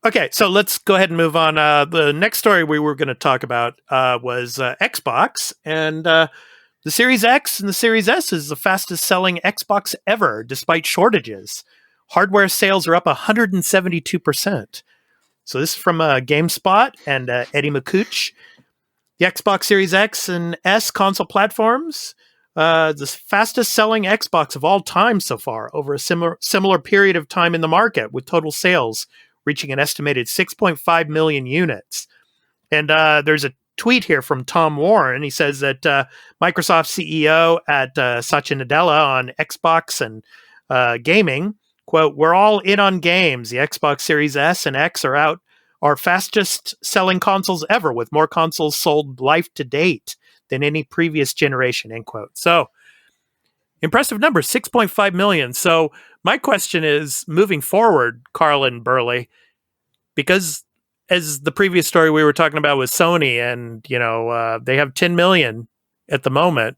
Okay, so let's go ahead and move on. The next story we were going to talk about was Xbox, and the Series X and the Series S is the fastest selling Xbox ever, despite shortages. Hardware sales are up 172%. So this is from GameSpot and Eddie McCooch. The Xbox Series X and S console platforms, the fastest selling Xbox of all time so far, over a similar period of time in the market, with total sales reaching an estimated 6.5 million units. And there's a tweet here from Tom Warren. He says that Microsoft CEO at Satya Nadella on Xbox and gaming, quote, "We're all in on games. The Xbox Series S and X are out our fastest selling consoles ever, with more consoles sold life to date than any previous generation," end quote. So impressive number, 6.5 million. So my question is, moving forward, Carl and Burly, because as the previous story we were talking about with Sony, and they have 10 million at the moment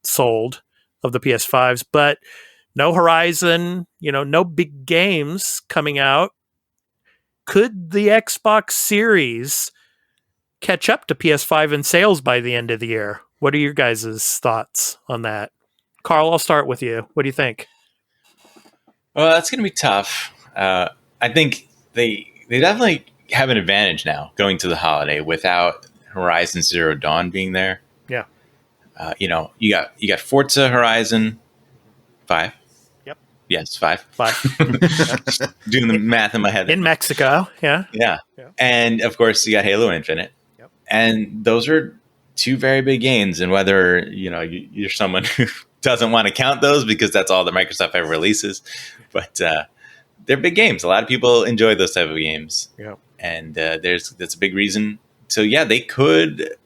sold of the PS5s, but no Horizon, no big games coming out. Could the Xbox Series catch up to PS5 in sales by the end of the year? What are your guys' thoughts on that? Carl, I'll start with you. What do you think? Well, that's going to be tough. I think they definitely have an advantage now going to the holiday without Horizon Zero Dawn being there. Yeah. You got Forza Horizon 5. Yep. Yes, 5. 5. Doing the math in my head. In Mexico, yeah. And of course, you got Halo Infinite. Yep. And those are 2 very big games. And whether, you're someone who doesn't want to count those because that's all that Microsoft ever releases. But they're big games. A lot of people enjoy those type of games. Yeah. And that's a big reason. So, yeah, they could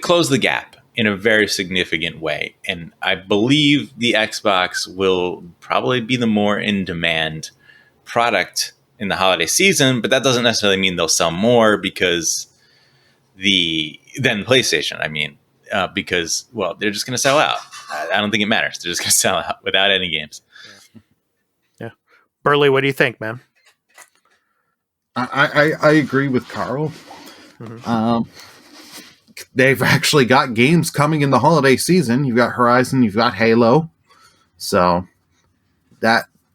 close the gap in a very significant way. And I believe the Xbox will probably be the more in-demand product in the holiday season, but that doesn't necessarily mean they'll sell more because than PlayStation, because, well, they're just going to sell out. I don't think it matters. They're just going to sell out without any games. Yeah. Burly, what do you think, man? I agree with Carl. Mm-hmm. They've actually got games coming in the holiday season. You've got Horizon, you've got Halo. So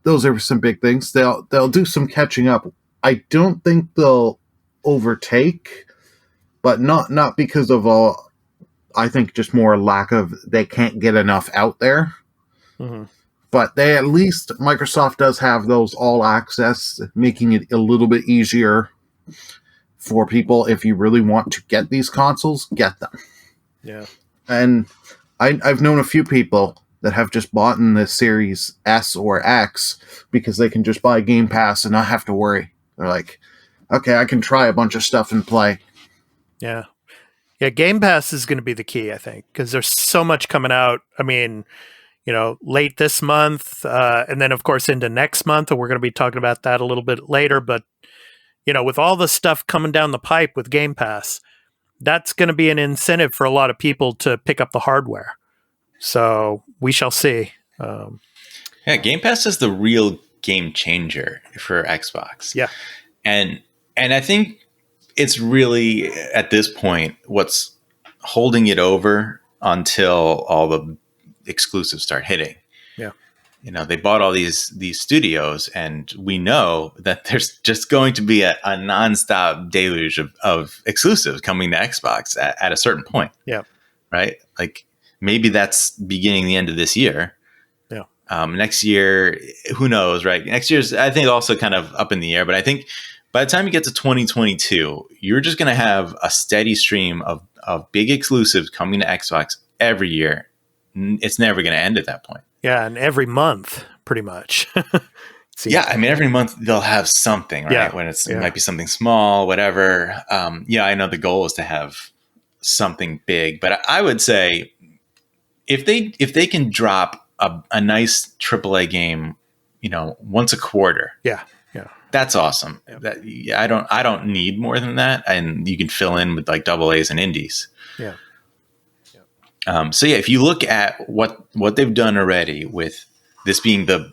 those are some big things. They'll do some catching up. I don't think they'll overtake, but not because of I think just more lack of they can't get enough out there. Mm-hmm. But Microsoft does have those all access, making it a little bit easier for people. If you really want to get these consoles, get them. Yeah. And I've known a few people that have just bought in the Series S or X because they can just buy Game Pass and not have to worry. They're like, okay, I can try a bunch of stuff and play. Yeah. Yeah, Game Pass is going to be the key, I think, because there's so much coming out. I mean, late this month, and then, of course, into next month, and we're going to be talking about that a little bit later. But, with all the stuff coming down the pipe with Game Pass, that's going to be an incentive for a lot of people to pick up the hardware. So we shall see. Yeah, Game Pass is the real game changer for Xbox. Yeah. And I think it's really, at this point, what's holding it over until all the exclusives start hitting. Yeah. They bought all these studios, and we know that there's just going to be a nonstop deluge of exclusives coming to Xbox at a certain point. Yeah. Right? Like, maybe that's beginning the end of this year. Yeah. Next year, who knows, right? Next year's, I think, also kind of up in the air. But I think by the time you get to 2022, you're just going to have a steady stream of big exclusives coming to Xbox every year. It's never going to end at that point. Yeah, and every month, pretty much. Yeah, every month they'll have something, right? Yeah. When it might be something small, whatever. I know the goal is to have something big, but I would say if they can drop a nice AAA game, once a quarter, yeah, that's awesome. Yeah. I don't need more than that, and you can fill in with like AA's and indies. Yeah. So if you look at what they've done already with this being the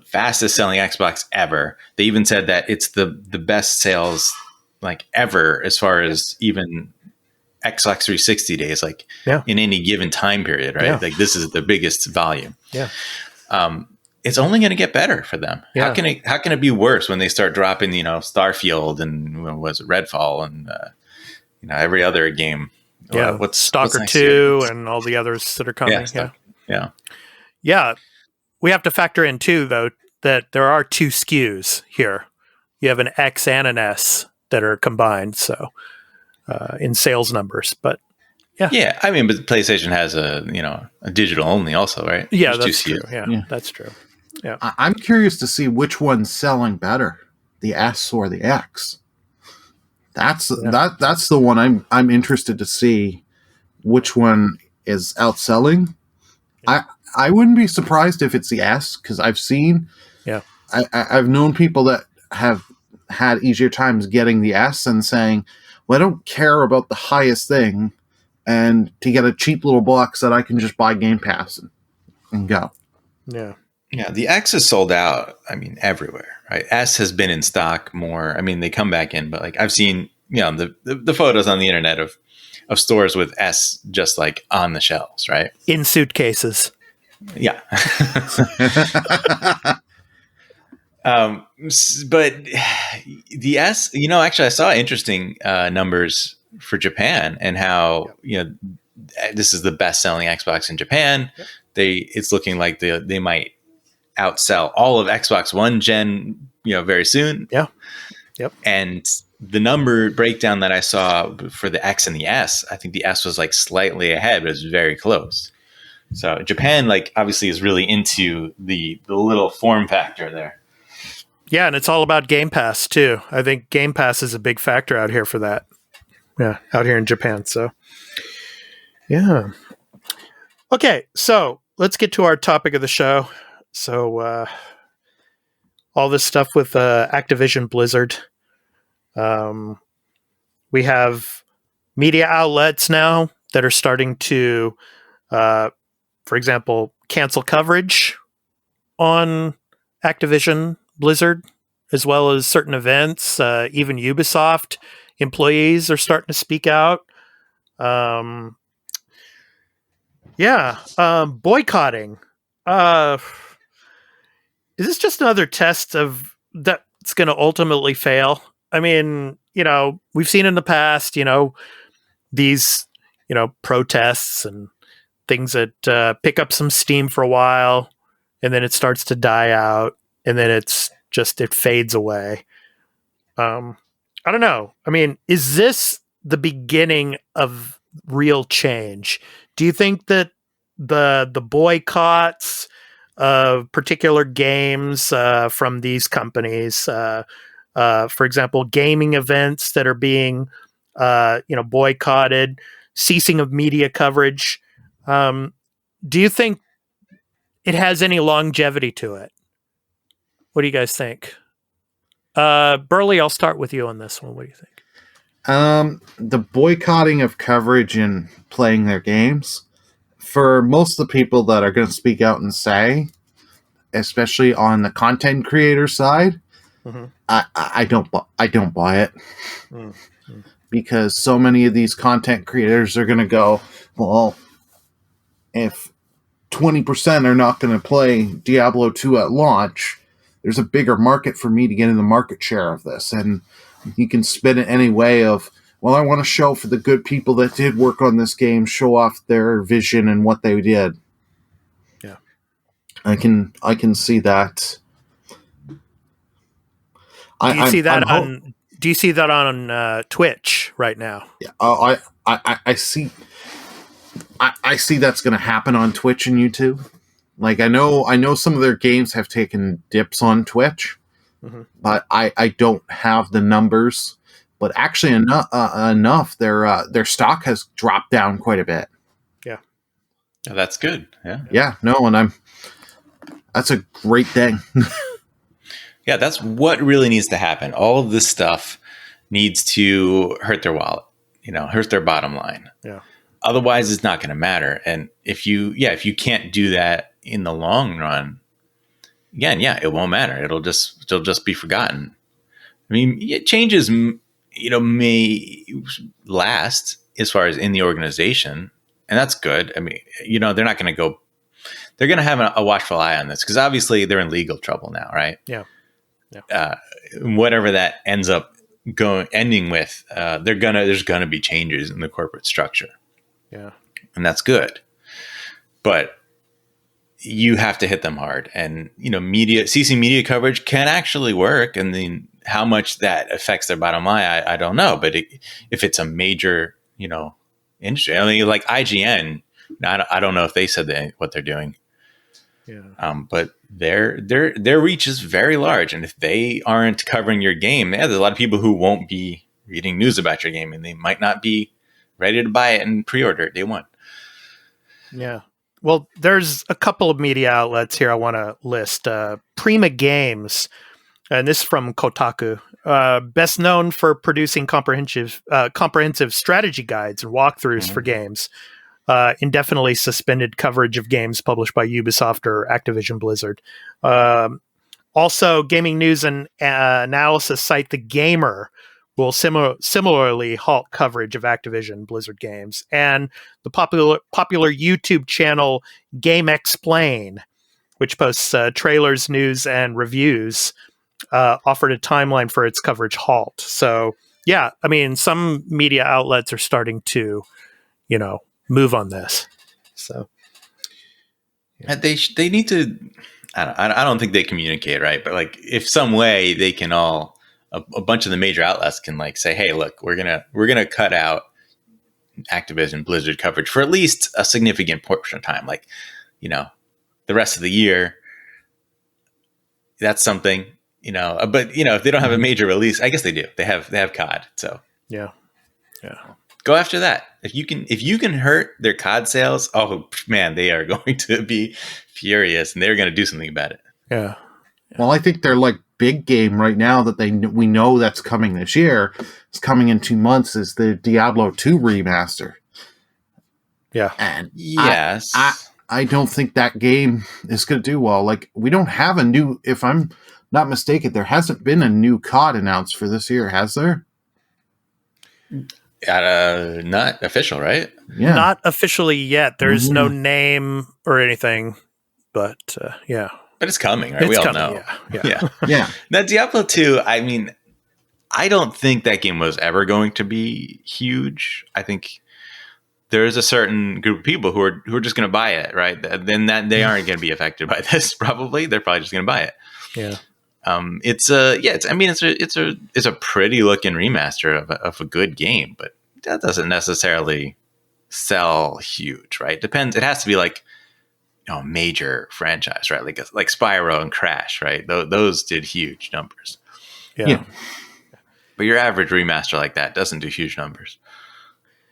fastest selling Xbox ever, they even said that it's the best sales like ever as far as even Xbox 360 days, like in any given time period, right? Yeah. Like this is the biggest volume. Yeah. It's only going to get better for them. Yeah. How can it be worse when they start dropping, Starfield and was it Redfall and every other game? Yeah, what's Stalker next 2 year? and all the others that are coming. Yeah. We have to factor in too, though, that there are 2 SKUs here. You have an X and an S that are combined, so in sales numbers. But but PlayStation has a digital only also, right? Yeah, that's true. Yeah, that's true. Yeah, I'm curious to see which one's selling better, the S or the X. That's the one I'm interested to see which one is outselling. I wouldn't be surprised if it's the S, because I've seen I've known people that have had easier times getting the S and saying, well, I don't care about the highest thing, and to get a cheap little box that I can just buy Game Pass and go. Yeah. Yeah, the X is sold out, everywhere, right? S has been in stock more. They come back in, but like I've seen, the photos on the internet of stores with S just like on the shelves, right? In suitcases. Yeah. But the S, actually I saw interesting numbers for Japan and how, this is the best selling Xbox in Japan. Yep. It's looking like they might outsell all of Xbox One gen, very soon. Yeah. Yep. And the number breakdown that I saw for the X and the S, I think the S was like slightly ahead, but it was very close. So Japan, like, obviously is really into the little form factor there. Yeah, and it's all about Game Pass too. I think Game Pass is a big factor out here for that. Yeah, out here in Japan. So, yeah. Okay, so let's get to our topic of the show. So, all this stuff with Activision Blizzard. We have media outlets now that are starting to, for example, cancel coverage on Activision Blizzard, as well as certain events. Even Ubisoft employees are starting to speak out. Boycotting. Is this just another test of that's going to ultimately fail? I mean, we've seen in the past, these, protests and things that pick up some steam for a while, and then it starts to die out, and then it fades away. I don't know. I mean, is this the beginning of real change? Do you think that the boycotts of particular games from these companies, for example, gaming events that are being boycotted, ceasing of media coverage, do you think it has any longevity to it? What do you guys think? Burly, I'll start with you on this one. What do you think? The boycotting of coverage and playing their games, for most of the people that are going to speak out and say, especially on the content creator side, I don't buy it. Because so many of these content creators are going to go, well, if 20% are not going to play Diablo 2 at launch, there's a bigger market for me to get in the market share of this. And you can spin it any way of, well, I want to show for the good people that did work on this game, show off their vision and what they did. Yeah. I can see that. Do you see that on Twitch right now? Yeah. I see that's going to happen on Twitch and YouTube. Like, I know some of their games have taken dips on Twitch, but I don't have the numbers. But actually, enough their stock has dropped down quite a bit. Yeah, oh, that's good. Yeah, yeah. No, and that's a great thing. Yeah, that's what really needs to happen. All of this stuff needs to hurt their wallet, hurt their bottom line. Yeah. Otherwise, it's not going to matter. And if you can't do that in the long run, again, it won't matter. It'll just be forgotten. I mean, changes, may last as far as in the organization, and that's good. I mean, they're not going to go. They're going to have a watchful eye on this because obviously they're in legal trouble now, right? Yeah. Whatever that ends up ending with, there's gonna be changes in the corporate structure. Yeah, and that's good, but you have to hit them hard. And ceasing media coverage can actually work. And then how much that affects their bottom line, I don't know. But if it's a major, industry, I mean, like IGN, I don't know if they said what they're doing. Yeah. But their reach is very large, and if they aren't covering your game, there's a lot of people who won't be reading news about your game, and they might not be ready to buy it and pre-order it day one. Yeah. Well, there's a couple of media outlets here I want to list. Prima Games, and this is from Kotaku, best known for producing comprehensive strategy guides and walkthroughs for games. Indefinitely suspended coverage of games published by Ubisoft or Activision Blizzard. Also, gaming news and analysis site The Gamer will similarly halt coverage of Activision Blizzard games. And the popular YouTube channel Game Explain, which posts trailers, news, and reviews, offered a timeline for its coverage halt. So, yeah, I mean, some media outlets are starting to, move on this. So yeah. They need to, I don't think they communicate, right? But like, if some way they can all, a bunch of the major outlets can like say, hey, look, we're gonna cut out Activision Blizzard coverage for at least a significant portion of time, like, you know, the rest of the year. That's something, you know. But you know, if they don't have a major release, I guess they do. They have COD, so yeah. Go after that. If you can hurt their COD sales, oh man, they are going to be furious, and they're going to do something about it. Yeah. Well, I think they're like big game right now that we know that's coming this year. It's coming in 2 months. Is the Diablo 2 remaster? Yeah. And yes, I don't think that game is going to do well. Like, we don't have a new. If I'm not mistaken, there hasn't been a new COD announced for this year, has there? Not official, right? Yeah, not officially yet. There's no name or anything, but yeah. But it's coming, right? We all know. Yeah. Now, Diablo 2, I mean, I don't think that game was ever going to be huge. I think there is a certain group of people who are just going to buy it, right? Then that they aren't going to be affected by this. Probably, they're probably just going to buy it. Yeah. It's a pretty looking remaster of a good game, but that doesn't necessarily sell huge, right? Depends. It has to be like, you know, a major franchise, right? Like Spyro and Crash, right? Those did huge numbers. Yeah. But your average remaster like that doesn't do huge numbers.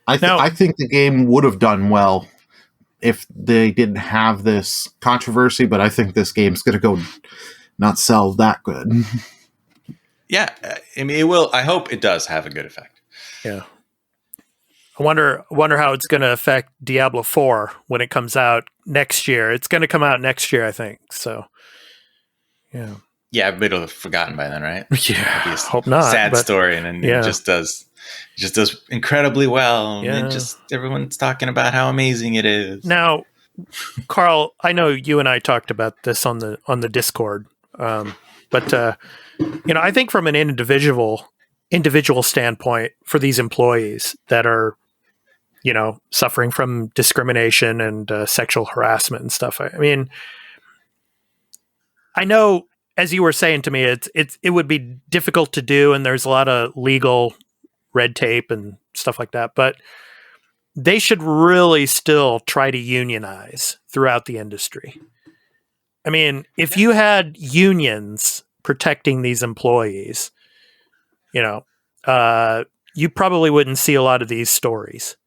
I think the game would have done well if they didn't have this controversy, but I think this game's going to go not sell that good. Yeah, I mean, it will. I hope it does have a good effect. Yeah. I wonder how it's going to affect Diablo 4 when it comes out next year. It's going to come out next year, I think. So, yeah. Yeah, but it'll have forgotten by then, right? Yeah, hope not. Sad story, and then it just does incredibly well. Yeah. And everyone's talking about how amazing it is. Now, Carl, I know you and I talked about this on the Discord, but you know, I think from an individual standpoint for these employees that are, you know, suffering from discrimination and sexual harassment and stuff. I mean, I know, as you were saying to me, it would be difficult to do, and there's a lot of legal red tape and stuff like that, but they should really still try to unionize throughout the industry. I mean, if you had unions protecting these employees, you know, you probably wouldn't see a lot of these stories.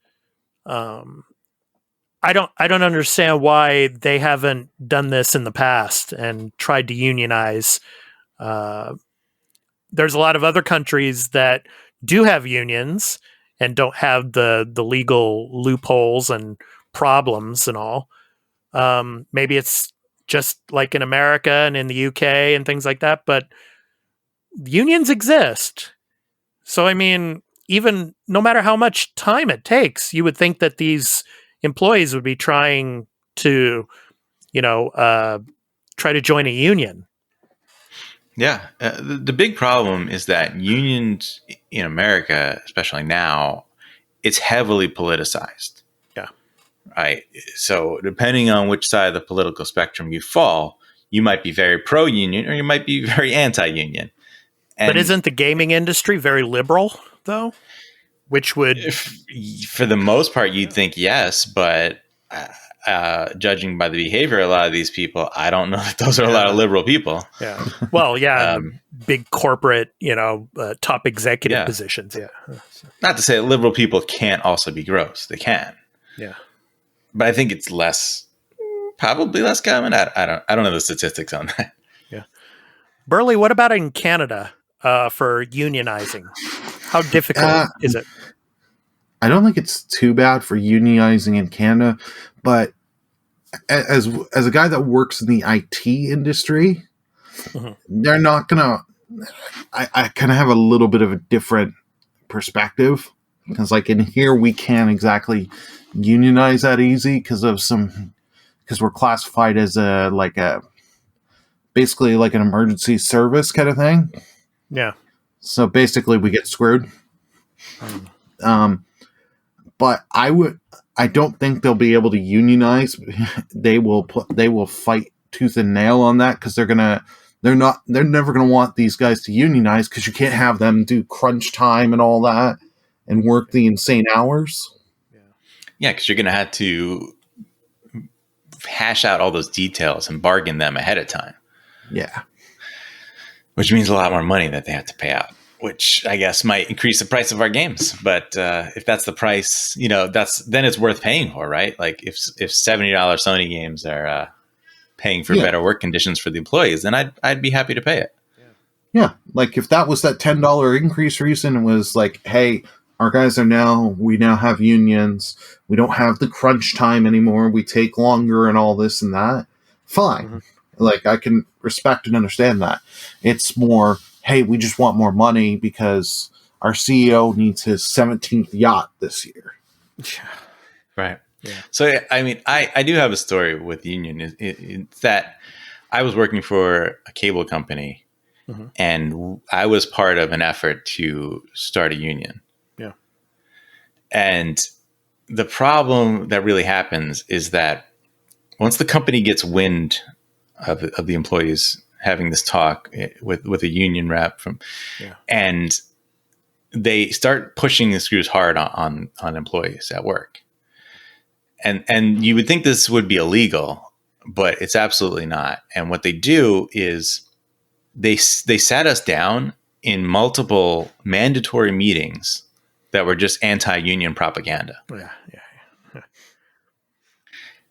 I don't understand why they haven't done this in the past and tried to unionize. There's a lot of other countries that do have unions and don't have the legal loopholes and problems and all. Maybe it's just like in America and in the UK and things like that, but unions exist. So, I mean, even no matter how much time it takes, you would think that these employees would be trying to, you know, try to join a union. Yeah. The big problem is that unions in America, especially now, it's heavily politicized. Yeah. Right. So depending on which side of the political spectrum you fall, you might be very pro-union or you might be very anti-union. But isn't the gaming industry very liberal, though? Which would... For the most part, you'd think yes, but judging by the behavior of a lot of these people, I don't know that those are a lot of liberal people. Yeah. Well, yeah, big corporate, you know, top executive positions, yeah. Not to say that liberal people can't also be gross. They can. Yeah. But I think it's probably less common. I don't know the statistics on that. Yeah. Burly, what about in Canada for unionizing? How difficult is it? I don't think it's too bad for unionizing in Canada, but as a guy that works in the IT industry, they're not gonna. I kind of have a little bit of a different perspective because, like, in here we can't exactly unionize that easy because we're classified as basically like an emergency service kind of thing. Yeah. So basically, we get screwed. But I don't think they'll be able to unionize. They will fight tooth and nail on that because they're never gonna want these guys to unionize because you can't have them do crunch time and all that and work the insane hours. Yeah, because you're gonna have to hash out all those details and bargain them ahead of time. Yeah. Which means a lot more money that they have to pay out, which I guess might increase the price of our games. But if that's the price, then it's worth paying for, right? Like if $70 Sony games are paying for better work conditions for the employees, then I'd be happy to pay it. Yeah, like if that was that $10 increase reason, it was like, hey, our guys we now have unions. We don't have the crunch time anymore. We take longer and all this and that. Fine. Mm-hmm. Like, I can respect and understand that. It's more, hey, we just want more money because our CEO needs his 17th yacht this year. Right. Yeah. So, I mean, I do have a story with union. It's that I was working for a cable company, mm-hmm. and I was part of an effort to start a union. Yeah. And the problem that really happens is that once the company gets wind of the employees having this talk with a union rep and they start pushing the screws hard on employees at work. And you would think this would be illegal, but it's absolutely not. And what they do is they sat us down in multiple mandatory meetings that were just anti-union propaganda. Yeah.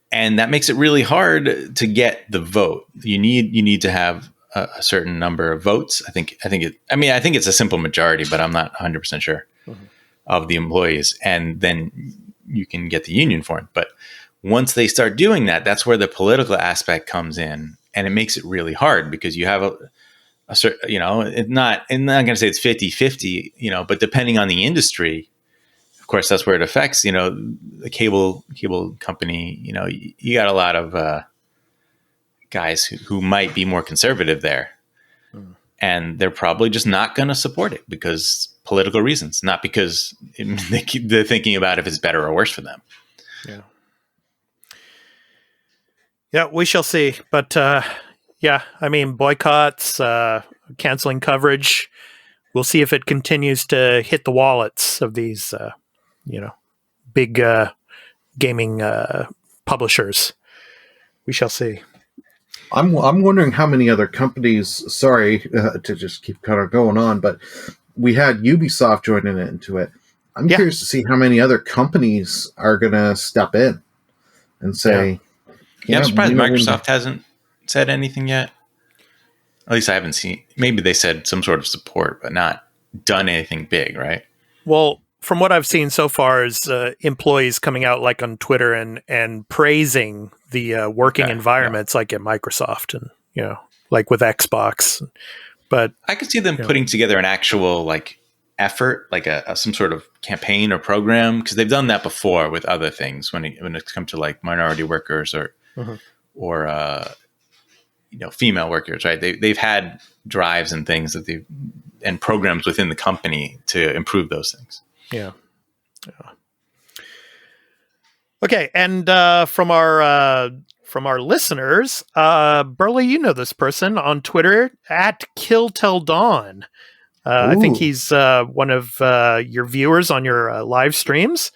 And that makes it really hard to get the vote. You need to have a certain number of votes. I think it's a simple majority, but I'm not 100% sure mm-hmm. of the employees. And then you can get the union formed. But once they start doing that, that's where the political aspect comes in, and it makes it really hard because you have a certain, I'm not going to say it's 50-50, but depending on the industry, of course, that's where it affects, the cable company, you got a lot of guys who might be more conservative there. Mm. And they're probably just not going to support it because political reasons, not because they're thinking about if it's better or worse for them. Yeah. Yeah, we shall see. But boycotts, canceling coverage. We'll see if it continues to hit the wallets of these, big gaming publishers. We shall see. I'm wondering how many other companies. Sorry to just keep kind of going on, but we had Ubisoft joining into it. I'm curious to see how many other companies are going to step in and say. Yeah, I'm surprised Microsoft hasn't said anything yet. At least I haven't seen. Maybe they said some sort of support, but not done anything big, right? Well, from what I've seen so far is employees coming out like on Twitter and praising the working environments like at Microsoft and, like with Xbox. But I could see them putting together an actual like effort, like some sort of campaign or program, because they've done that before with other things when it comes to like minority workers or mm-hmm. or female workers, right? They've had drives and things and programs within the company to improve those things. Yeah. Okay, and from our listeners, Burly, you know this person on Twitter at KillTellDawn. I think he's one of your viewers on your live streams.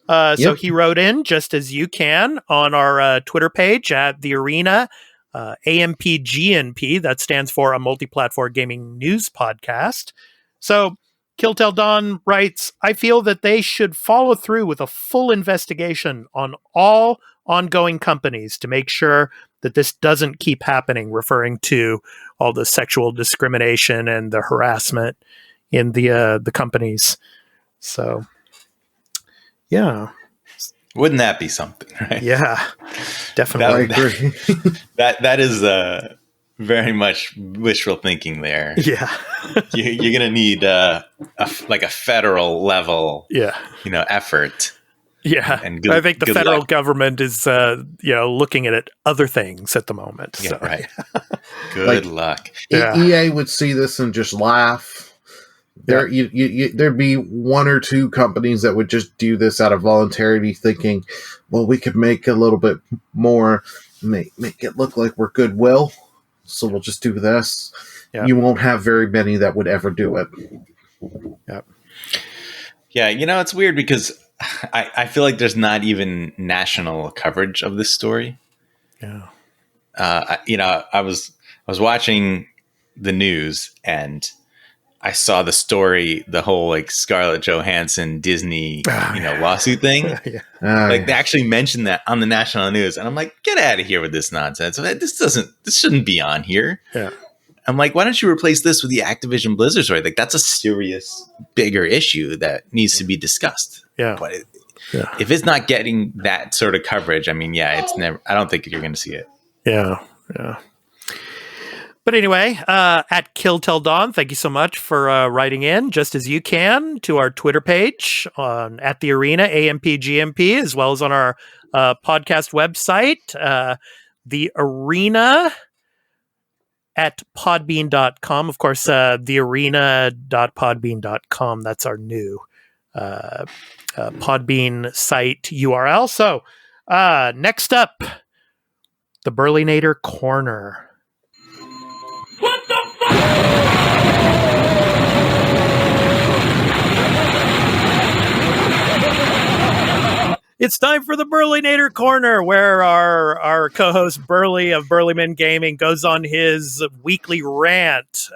So he wrote in just as you can on our Twitter page at the Arena AMPGNP. That stands for a Multiplatform Gaming News Podcast. So KillTellDawn writes, I feel that they should follow through with a full investigation on all ongoing companies to make sure that this doesn't keep happening, referring to all the sexual discrimination and the harassment in the companies. So, yeah. Wouldn't that be something, right? Yeah, definitely. That is very much wishful thinking there. Yeah. You're going to need a federal level, effort. Yeah. And I think the federal government is, looking at other things at the moment. Yeah, so. Right. Good luck. Yeah. EA would see this and just laugh. There'd be one or two companies that would just do this out of voluntarily thinking, well, we could make a little bit more. make it look like we're goodwill. So we'll just do this. Yep. You won't have very many that would ever do it. Yep. Yeah, it's weird because I feel like there's not even national coverage of this story. Yeah. I was watching the news and I saw the story, the whole like Scarlett Johansson Disney, lawsuit thing. Yeah. They actually mentioned that on the national news, and I'm like, get out of here with this nonsense. This shouldn't be on here. Yeah. I'm like, why don't you replace this with the Activision Blizzard story? Like, that's a serious, bigger issue that needs to be discussed. Yeah. But if it's not getting that sort of coverage, I mean, it's never. I don't think you're going to see it. Yeah. Yeah. But anyway, at Kill Till Dawn, thank you so much for writing in, just as you can, to our Twitter page at the Arena, AMPGMP, as well as on our podcast website, the Arena at podbean.com. Of course, thearena.podbean.com. That's our new Podbean site URL. So next up, the Burlynator Corner. What the fuck? It's time for the Burlynator Corner, where our co-host Burly of BurlyMenGaming goes on his weekly rant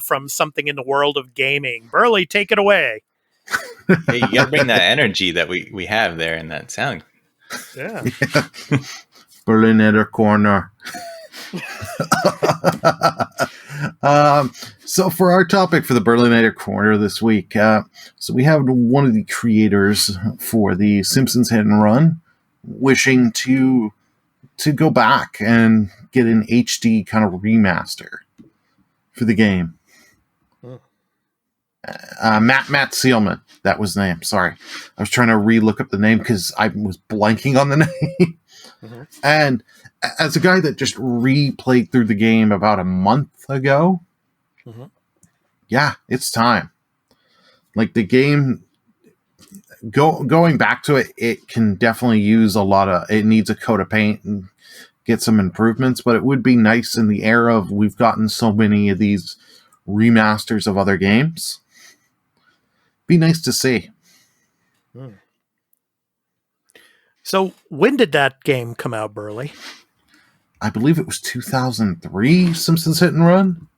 from something in the world of gaming. Burly, take it away. Hey, you got to bring that energy that we have there in that sound. Yeah. Burlynator Corner. So for our topic for the Burlynator Corner this week, so we have one of the creators for the Simpsons Hit and Run wishing to go back and get an HD kind of remaster for the game. Matt Seelman, that was the name. Sorry, I was trying to re-look up the name because I was blanking on the name. Mm-hmm. And as a guy that just replayed through the game about a month ago, mm-hmm. Yeah, it's time. Like the game, going back to it, it can definitely use it needs a coat of paint and get some improvements, but it would be nice in the era of we've gotten so many of these remasters of other games. Be nice to see. So when did that game come out, Burly? I believe it was 2003, Simpsons Hit and Run.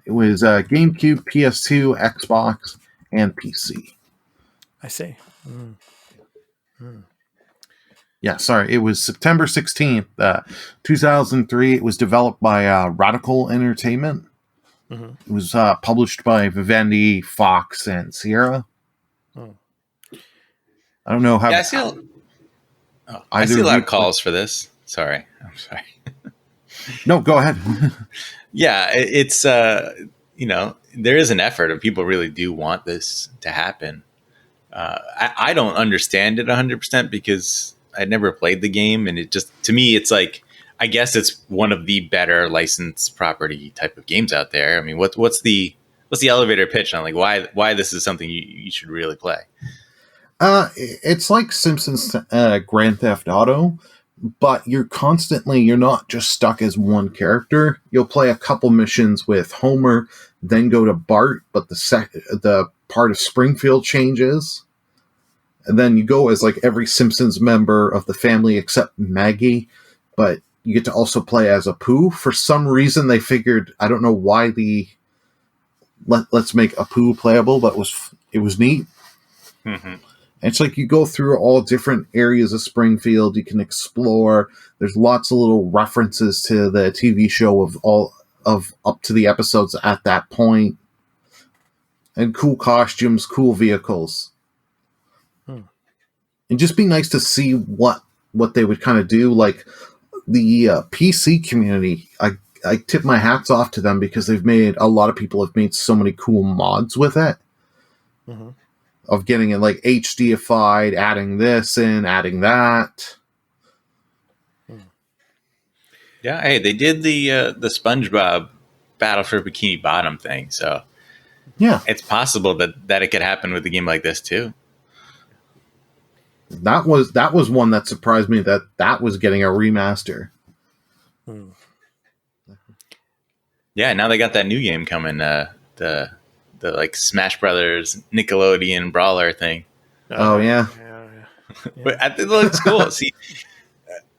It was GameCube, PS2, Xbox, and PC. I see. Yeah, sorry. It was September 16th, 2003. It was developed by Radical Entertainment. Mm-hmm. It was published by Vivendi, Fox, and Sierra. I don't know how... Yeah, I see a lot of calls for this. Sorry. I'm sorry. No, go ahead. Yeah, it's, there is an effort and people really do want this to happen. I don't understand it 100% because I never played the game. And it just, to me, it's like, I guess it's one of the better licensed property type of games out there. I mean, what's the elevator pitch on like why this is something you should really play? It's like Simpsons Grand Theft Auto, but you're not just stuck as one character. You'll play a couple missions with Homer, then go to Bart, but the part of Springfield changes. And then you go as like every Simpsons member of the family except Maggie, but you get to also play as Apu. For some reason they figured, I don't know why let's make Apu playable, but it was neat. Mm-hmm. It's like you go through all different areas of Springfield. You can explore. There's lots of little references to the TV show of up to the episodes at that point. And cool costumes, cool vehicles. It'd just be nice to see what they would kind of do. Like the PC community, I tip my hats off to them because a lot of people have made so many cool mods with it. Mm-hmm. Of getting it like HDified, adding this in, adding that. Yeah, hey, they did the SpongeBob Battle for Bikini Bottom thing, so yeah, it's possible that it could happen with a game like this too. That was one that surprised me that was getting a remaster. Yeah, now they got that new game coming. The like Smash Brothers Nickelodeon brawler thing. Oh yeah. But I think it looks cool. See,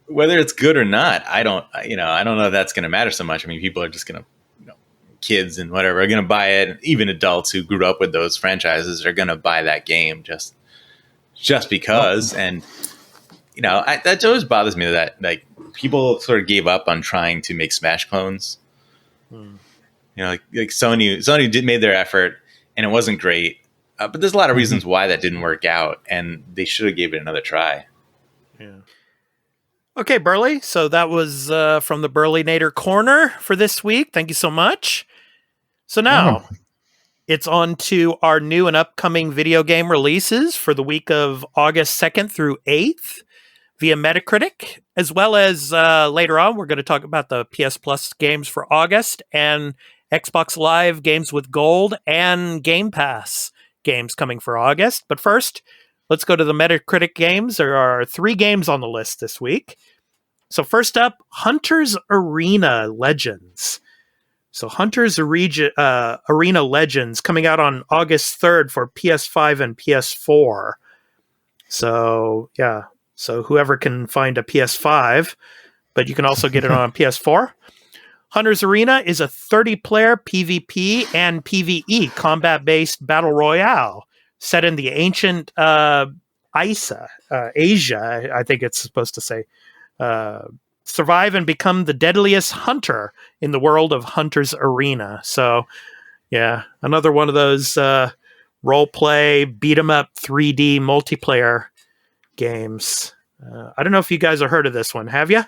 whether it's good or not, I don't know if that's going to matter so much. I mean, people are just going to, kids and whatever are going to buy it. Even adults who grew up with those franchises are going to buy that game just because. And that always bothers me that like people sort of gave up on trying to make Smash clones. Like Sony made their effort and it wasn't great. But there's a lot of reasons why that didn't work out, and they should have gave it another try. Yeah. Okay, Burly. So that was from the Burlynator Corner for this week. Thank you so much. So now it's on to our new and upcoming video game releases for the week of August 2nd through 8th via Metacritic, as well as later on, we're going to talk about the PS Plus games for August and Xbox Live games with gold and Game Pass games coming for August. But first, let's go to the Metacritic games. There are 3 games on the list this week. So first up, Hunter's Arena Legends. So Hunter's Arena Legends coming out on August 3rd for PS5 and PS4. So yeah, so whoever can find a PS5, but you can also get it on PS4. Hunter's Arena is a 30-player PvP and PvE combat-based battle royale set in the ancient Asia, I think it's supposed to say. Survive and become the deadliest hunter in the world of Hunter's Arena. So, yeah, another one of those role-play, beat-em-up 3D multiplayer games. I don't know if you guys have heard of this one. Have you?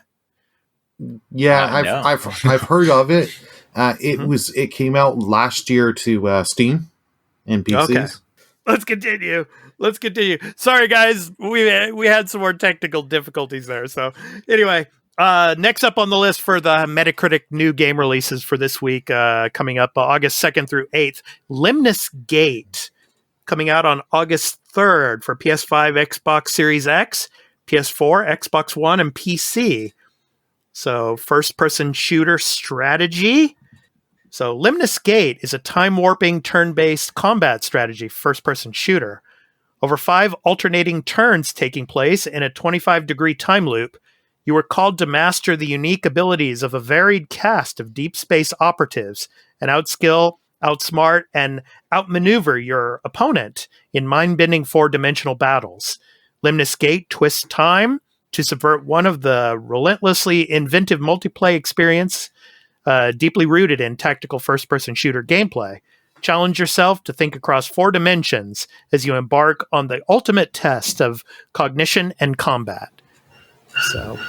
Yeah, I've heard of it. It came out last year to Steam and PCs. Okay. Let's continue. Sorry, guys, we had some more technical difficulties there. So anyway, next up on the list for the Metacritic new game releases for this week, coming up August 2nd through 8th, Limnus Gate, coming out on August 3rd for PS5, Xbox Series X, PS4, Xbox One, and PC. So, first-person shooter strategy. So, Limnus Gate is a time-warping, turn-based combat strategy first-person shooter. Over 5 alternating turns taking place in a 25-degree time loop, you are called to master the unique abilities of a varied cast of deep space operatives and outskill, outsmart, and outmaneuver your opponent in mind-bending 4-dimensional battles. Limnus Gate twists time to subvert one of the relentlessly inventive multiplayer experience deeply rooted in tactical first-person shooter gameplay. Challenge yourself to think across 4 dimensions as you embark on the ultimate test of cognition and combat. So,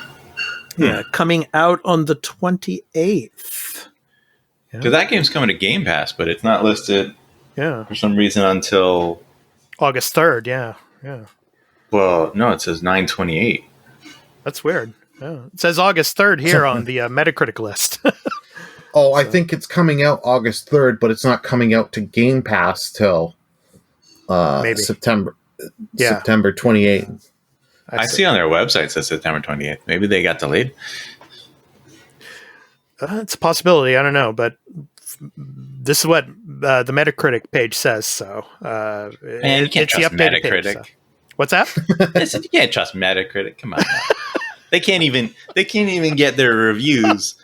yeah, coming out on the 28th. Yeah. So that game's coming to Game Pass, but it's not listed for some reason until August 3rd, yeah. Well, no, it says 9/28. That's weird. Yeah. It says August 3rd here on the Metacritic list. I think it's coming out August 3rd, but it's not coming out to Game Pass till September 28th. I see on their website it says September 28th. Maybe they got delayed. It's a possibility. I don't know, but this is what the Metacritic page says. So, man, you can't trust Metacritic. Page, so. What's that? Listen, you can't trust Metacritic. Come on, they can't even get their reviews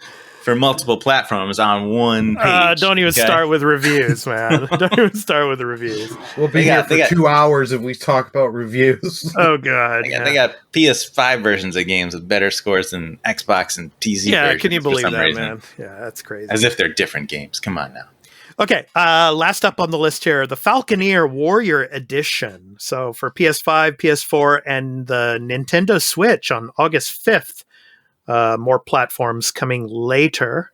for multiple platforms on one page. Don't even start with reviews, man. Don't even start with the reviews. We'll be here for 2 hours if we talk about reviews. Oh, God. They got PS5 versions of games with better scores than Xbox and PC versions. Yeah, can you believe that, man? Yeah, that's crazy. As if they're different games. Come on now. Okay, last up on the list here, the Falconeer Warrior Edition. So for PS5, PS4, and the Nintendo Switch on August 5th. More platforms coming later.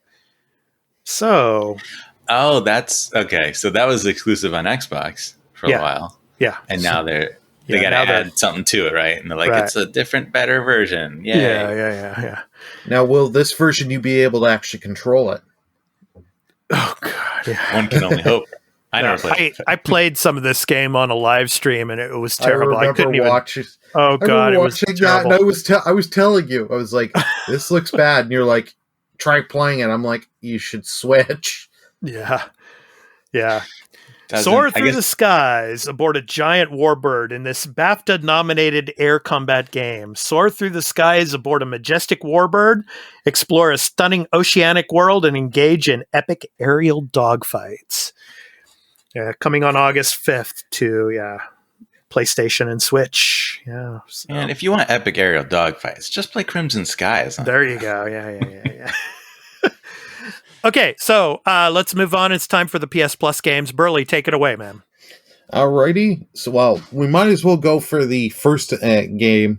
So, that's okay. So that was exclusive on Xbox for a while. Yeah, and now they got to add something to it, right? And they're like, it's a different, better version. Yay. Yeah. Now, will this version you be able to actually control it? Oh God, yeah. One can only hope. I played some of this game on a live stream and it was terrible. I couldn't even watch it. Oh God, it was terrible. And I was telling you, I was like, "This looks bad," and you're like, try playing it. I'm like, you should switch. Yeah. Soar through the skies aboard a giant warbird in this BAFTA-nominated air combat game. Soar through the skies aboard a majestic warbird, explore a stunning oceanic world, and engage in epic aerial dogfights. Coming on August 5th to PlayStation and Switch. Yeah. So. And if you want epic aerial dogfights, just play Crimson Skies. There you go. Yeah. Okay, so let's move on. It's time for the PS Plus games. Burly, take it away, man. Alrighty. So, we might as well go for the first game,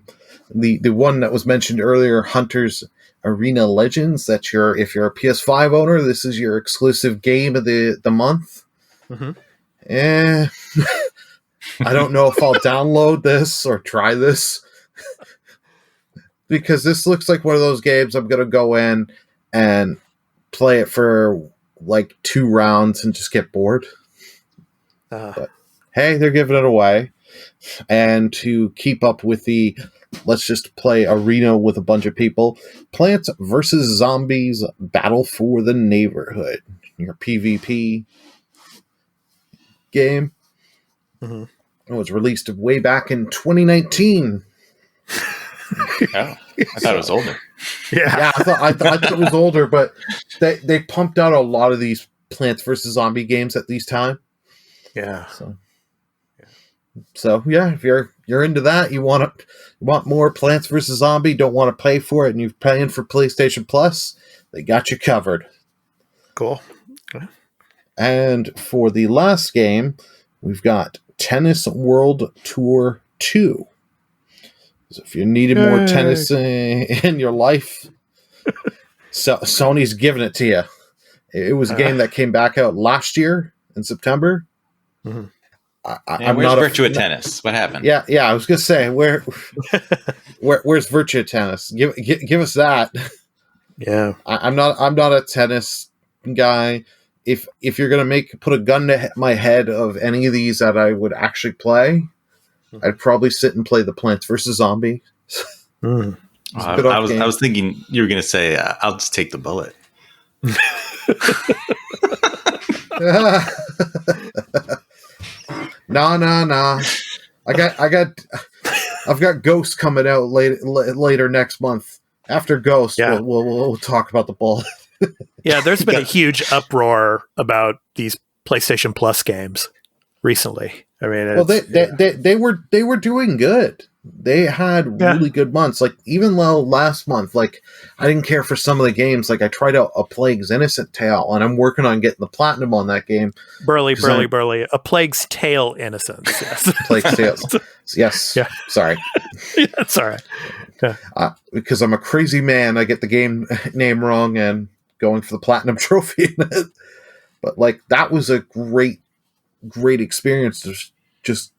the one that was mentioned earlier, Hunter's Arena Legends. If you're a PS5 owner, this is your exclusive game of the month. Mm-hmm. I don't know if I'll download this or try this because this looks like one of those games I'm going to go in and play it for like 2 rounds and just get bored. But hey, they're giving it away. And to keep up with the let's just play arena with a bunch of people, Plants vs. Zombies Battle for the Neighborhood, your PvP game. Mm-hmm. It was released way back in 2019. I thought it was older. Yeah, I thought it was older, but they pumped out a lot of these Plants vs. Zombie games at these time. Yeah. So if you're into that, you want more Plants vs. Zombie, don't want to pay for it, and you're paying for PlayStation Plus, they got you covered. Cool. Okay. And for the last game, we've got Tennis World Tour 2. So if you needed more tennis in your life, Sony's giving it to you. It was a game that came back out last year in September. Mm-hmm. I'm where's Virtua Tennis? What happened? Yeah. I was gonna say where's Virtua Tennis? Give us that. Yeah. I'm not a tennis guy. If you're gonna put a gun to my head of any of these that I would actually play, I'd probably sit and play the Plants vs. Zombie. Mm. I was thinking you were going to say, I'll just take the bullet. No. I've got Ghost coming out later next month. After Ghost, we'll talk about the bullet. Yeah, there's been a huge uproar about these PlayStation Plus games recently. I mean, they were doing good. They had really good months. Like even though last month, like I didn't care for some of the games. Like I tried out A Plague's Innocent Tale, and I'm working on getting the platinum on that game. Burly. A Plague's Tale Innocence. Yes. Plague's Tale. Yes. Yeah. Sorry. That's all right. Yeah. Because I'm a crazy man, I get the game name wrong and going for the platinum trophy. But like that was a great experience to just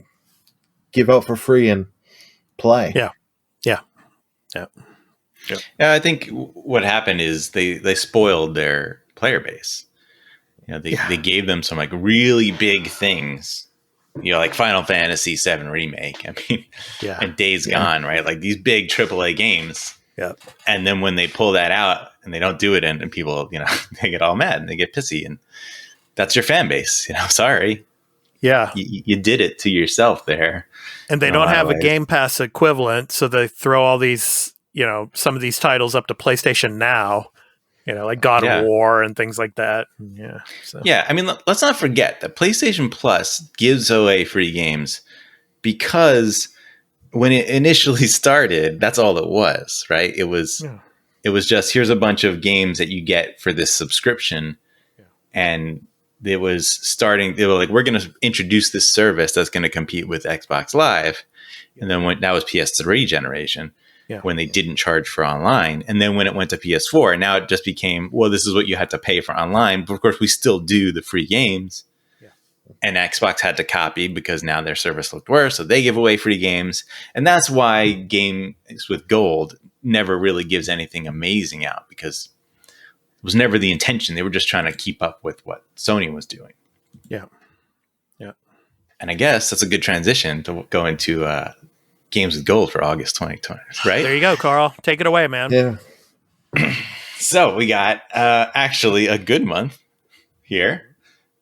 give out for free and play. Yeah. I think what happened is they spoiled their player base. They gave them some like really big things, like Final Fantasy VII Remake. I mean, and Days Gone, right? Like these big AAA games. Yeah. And then when they pull that out and they don't do it, and people, they get all mad and they get pissy, and that's your fan base. Sorry. Yeah. You did it to yourself there. And they don't have a Game Pass equivalent, so they throw all these, some of these titles up to PlayStation Now, like God of War and things like that. Yeah. So. Yeah. I mean, let's not forget that PlayStation Plus gives away free games because when it initially started, that's all it was, right? It was just, here's a bunch of games that you get for this subscription. Yeah. And they were like, we're going to introduce this service that's going to compete with Xbox Live. And then that was PS3 generation when they didn't charge for online. And then when it went to PS4, now it just became, well, this is what you had to pay for online. But of course, we still do the free games. Yeah. And Xbox had to copy because now their service looked worse. So they give away free games. And that's why games with gold never really gives anything amazing out, because was never the intention. They were just trying to keep up with what Sony was doing. Yeah. And I guess that's a good transition to go into Games with Gold for August 2020, right? There you go, Carl. Take it away, man. Yeah. So we got actually a good month here.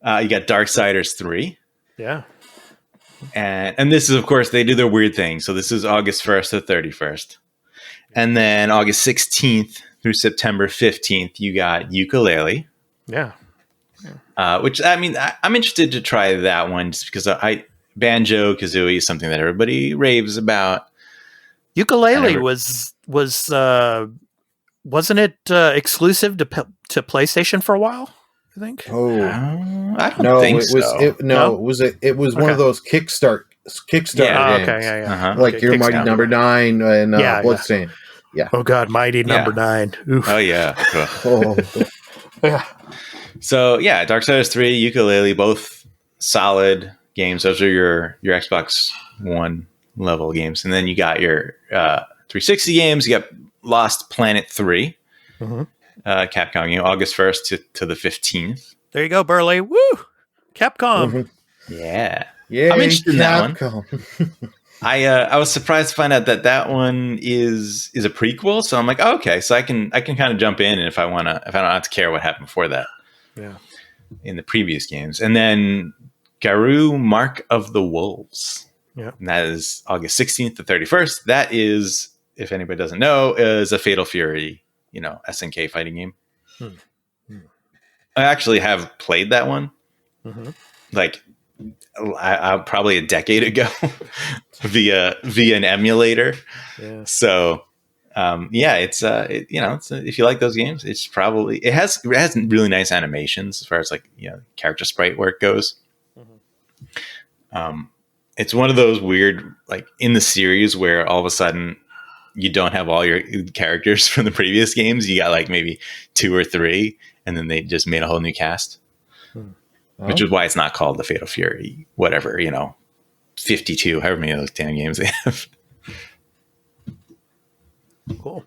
You got Darksiders 3. Yeah. And this is, of course, they do their weird thing. So this is August 1st to 31st. And then August 16th through September 15th, you got Yooka-Laylee. Yeah. Which, I mean, I'm interested to try that one just because Banjo-Kazooie is something that everybody raves about. Yooka-Laylee wasn't it exclusive to PlayStation for a while? I think. Oh, I don't think so. It was one of those Kickstarter games. Okay, yeah. Like your Mighty Number 9 and Bloodstained. Yeah. Oh God, Mighty Number 9. Oof. Oh yeah. Oh. Yeah. So yeah, Darksiders 3, Yooka-Laylee, both solid games. Those are your Xbox One level games, and then you got your 360 games. You got Lost Planet 3. Mm-hmm. Capcom game, August 1st to the 15th. There you go, Burly. Woo! Capcom. Mm-hmm. Yeah. Yeah. I'm interested in that one. I was surprised to find out that one is a prequel. So I'm like, oh, okay, so I can kind of jump in, and if I don't have to care what happened before that. Yeah. In the previous games. And then Garou Mark of the Wolves. Yeah. And that is August 16th to 31st. That is, if anybody doesn't know, is a Fatal Fury, SNK fighting game. I actually have played that one. Mm-hmm. Like I probably a decade ago via an emulator. Yeah. So it's if you like those games, it has really nice animations as far as character sprite work goes. Mm-hmm. It's one of those weird, like in the series where all of a sudden you don't have all your characters from the previous games. You got like maybe 2 or 3, and then they just made a whole new cast, which is why it's not called the Fatal Fury, whatever, 52, however many of those damn games they have. Cool.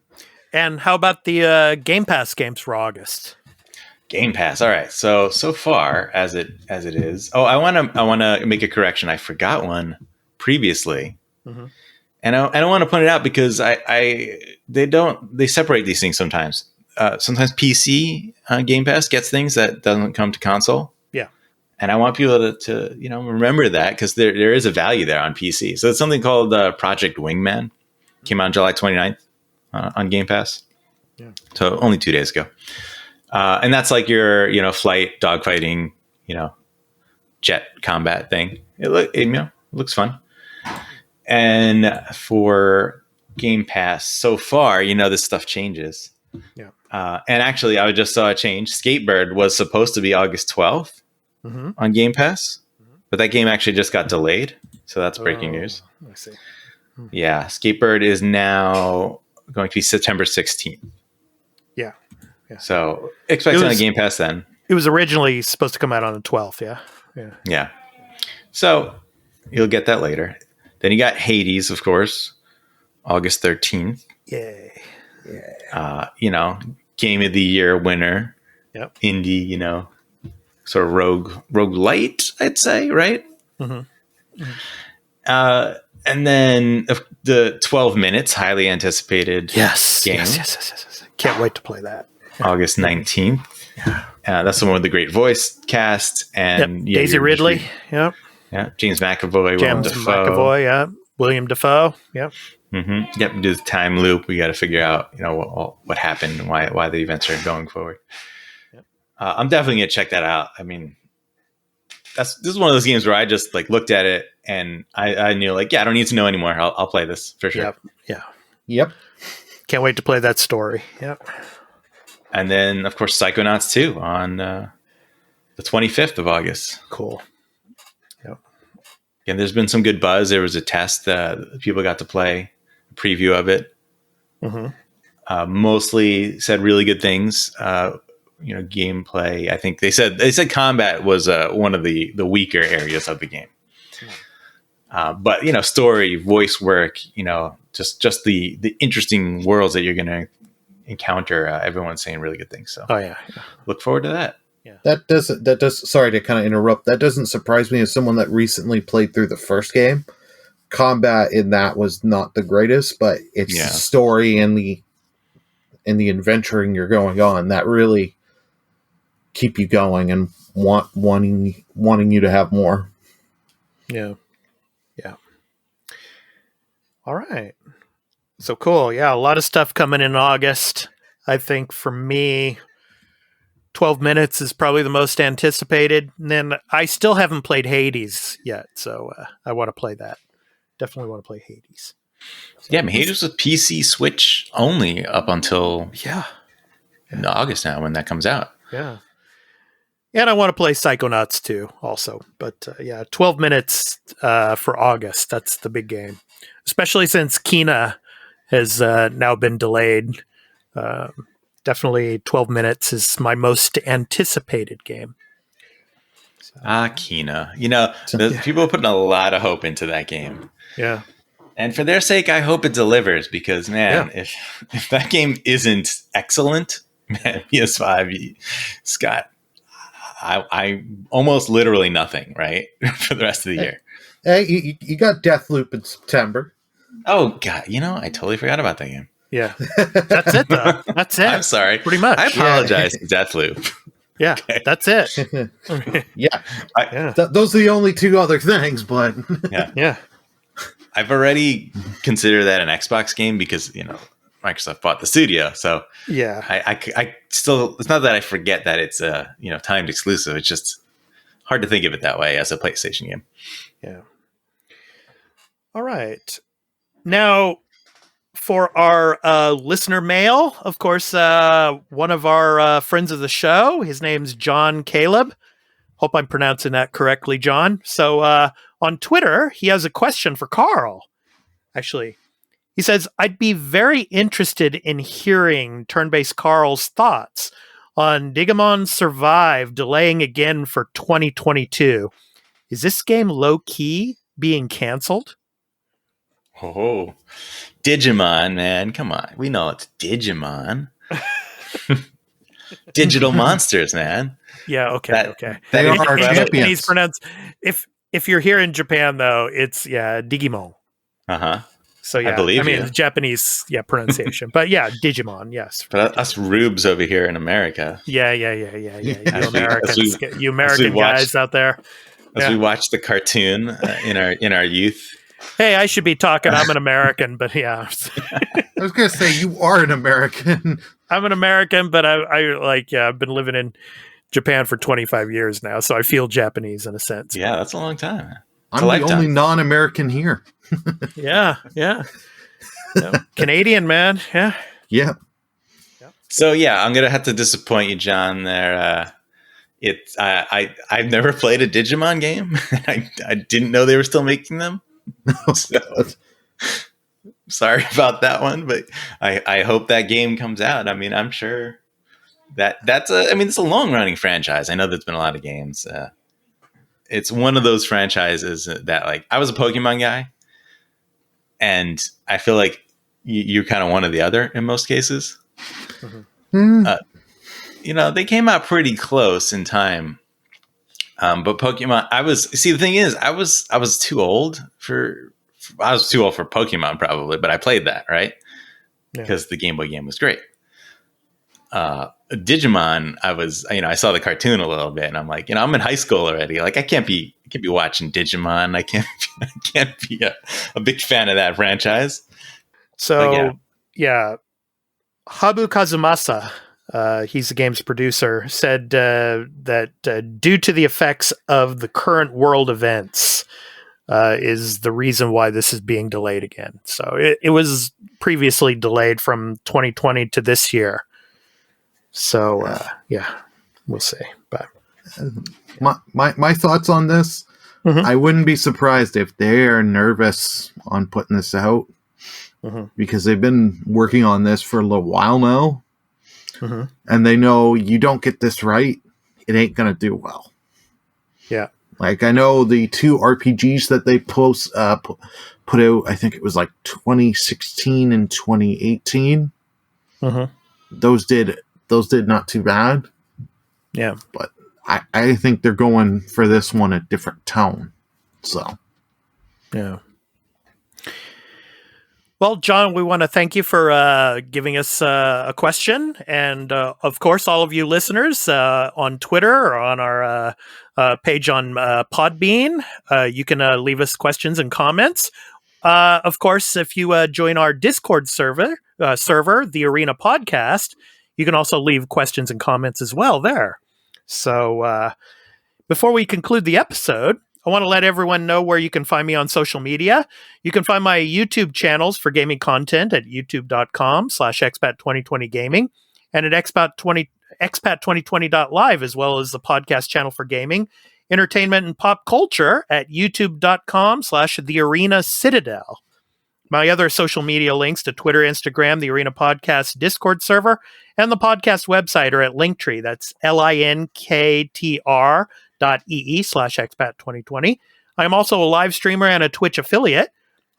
And how about the Game Pass games for August? Game Pass. All right. So far as it is. Oh, I want to make a correction. I forgot one previously. Mm-hmm. And I want to point it out because they separate these things sometimes. Sometimes PC Game Pass gets things that doesn't come to console. Yeah. And I want people to remember that because there is a value there on PC. So it's something called Project Wingman. Came out on July 29th on Game Pass. Yeah. So only 2 days ago. And that's like your flight, dogfighting, jet combat thing. It looks fun. And for Game Pass, so far, this stuff changes. Yeah. And actually, I just saw a change. Skatebird was supposed to be August 12th on Game Pass, but that game actually just got delayed. So that's breaking news. I see. Yeah, Skatebird is now going to be September 16th. Yeah. So expect it on Game Pass then. It was originally supposed to come out on the 12th. Yeah. So you'll get that later. Then you got Hades, of course, August 13th. Yay. Game of the Year winner. Yep. Indie, sort of roguelite, I'd say, right? Mm-hmm. And then the 12 Minutes, highly anticipated game. Yes. Can't wait to play that. August 19th. Yeah. That's the one with the great voice cast. And Daisy Ridley. Yep. Yeah, James McAvoy, William Dafoe. Yep. Mm-hmm. Yep. Do the time loop. We got to figure out, what happened and why the events are going forward. Yep. I'm definitely gonna check that out. I mean, this is one of those games where I just looked at it and I knew I don't need to know anymore. I'll play this for sure. Yep. Yeah. Yep. Can't wait to play that story. Yep. And then, of course, Psychonauts 2 on the 25th of August. Cool. Yep. And there's been some good buzz. There was a test people got to play, a preview of it. Mm-hmm. Mostly said really good things. Gameplay. I think they said combat was one of the weaker areas of the game. But story, voice work, just the interesting worlds that you're going to encounter. Everyone's saying really good things. So look forward to that. Yeah. That does. Sorry to kind of interrupt. That doesn't surprise me as someone that recently played through the first game. Combat in that was not the greatest, but it's the story and the and the adventuring you're going on that really keep you going and wanting you to have more. Yeah. All right. So cool. Yeah, a lot of stuff coming in August. I think for me, 12 Minutes is probably the most anticipated. And then I still haven't played Hades yet, so I want to play that. Definitely want to play Hades. So, yeah, Hades was PC Switch only up until August now when that comes out. Yeah. And I want to play Psychonauts too, also. But 12 Minutes for August. That's the big game. Especially since Kena has now been delayed. Definitely 12 Minutes is my most anticipated game. So. Kena. People are putting a lot of hope into that game. Yeah. And for their sake, I hope it delivers because, man, if that game isn't excellent, man, PS5, Scott, I almost literally nothing, right, for the rest of the year. Hey, you got Deathloop in September. Oh, God. I totally forgot about that game. Yeah. That's it, though. That's it. I'm sorry. Pretty much. I apologize to Deathloop. Yeah, okay. That's it. Those are the only two other things, but... Yeah. I've already considered that an Xbox game because, Microsoft bought the studio. So I still, it's not that I forget that it's a, timed exclusive. It's just hard to think of it that way as a PlayStation game. Yeah. All right. Now, for our listener mail, of course, one of our friends of the show, his name's John Caleb. Hope I'm pronouncing that correctly, John. So on Twitter, he has a question for Carl. Actually, he says, I'd be very interested in hearing TurnBasedCarl's thoughts on Digimon Survive delaying again for 2022. Is this game low-key being canceled? Oh, Digimon, man. Come on. We know it's Digimon. Digital monsters, man. Yeah, okay. They are our champions. If you're here in Japan, though, it's, Digimon. Uh-huh. So, I believe you. Japanese, pronunciation. But, Digimon, yes. But us rubes over here in America. Yeah. You Americans, you American guys out there. As we watch the cartoon in our youth. Hey, I should be talking. I'm an American, but yeah. I was going to say, you are an American. I'm an American, but I've been living in Japan for 25 years now, so I feel Japanese in a sense. Yeah, that's a long time. I'm the only non-American here. Yeah. Canadian, man. Yeah. So, I'm going to have to disappoint you, John, there. I've never played a Digimon game. I didn't know they were still making them. So, sorry about that one, but I hope that game comes out. I mean, I'm sure it's a long running franchise. I know there's been a lot of games. It's one of those franchises that I was a Pokemon guy, and I feel like you're kind of one or the other in most cases. Mm-hmm. They came out pretty close in time. But Pokemon, the thing is, I was too old for Pokemon probably, but I played that, right? Because the Game Boy game was great. Digimon, I saw the cartoon a little bit and I'm like, I'm in high school already. I can't be watching Digimon. I can't be a big fan of that franchise. So Habu Kazumasa, he's the game's producer, said that due to the effects of the current world events is the reason why this is being delayed again. So it was previously delayed from 2020 to this year. So we'll see. But my thoughts on this, I wouldn't be surprised if they're nervous on putting this out because they've been working on this for a little while now. And they know you don't get this right, it ain't gonna do well. Yeah. I know the two RPGs that they put out, I think it was 2016 and 2018. Those did not too bad. Yeah. But I think they're going for this one a different tone. So. Yeah. Well, John, we want to thank you for giving us a question. And of course, all of you listeners on Twitter or on our page on Podbean, you can leave us questions and comments. Of course, if you join our Discord server, the Arena Podcast, you can also leave questions and comments as well there. So before we conclude the episode, I want to let everyone know where you can find me on social media. You can find my YouTube channels for gaming content at youtube.com/Expat2020 Gaming and at Expat2020.live, as well as the podcast channel for gaming, entertainment, and pop culture at youtube.com/The Arena Citadel. My other social media links to Twitter, Instagram, the Arena Podcast Discord server, and the podcast website are at Linktree. That's linktr.ee/Expat2020. I'm also a live streamer and a Twitch affiliate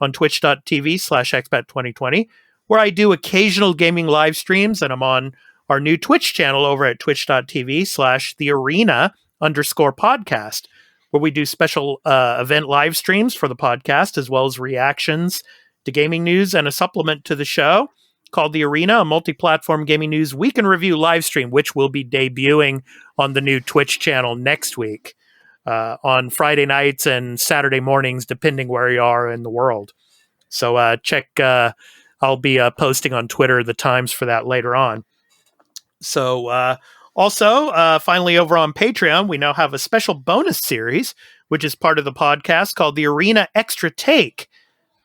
on twitch.tv/Expat2020, where I do occasional gaming live streams, and I'm on our new Twitch channel over at twitch.tv/thearena_podcast, where we do special event live streams for the podcast, as well as reactions to gaming news and a supplement to the show called The Arena, a multi-platform gaming news week in review live stream, which will be debuting on the new Twitch channel next week on Friday nights and Saturday mornings, depending where you are in the world. So check, I'll be posting on Twitter the times for that later on. So also, finally over on Patreon, we now have a special bonus series, which is part of the podcast called The Arena Extra Take,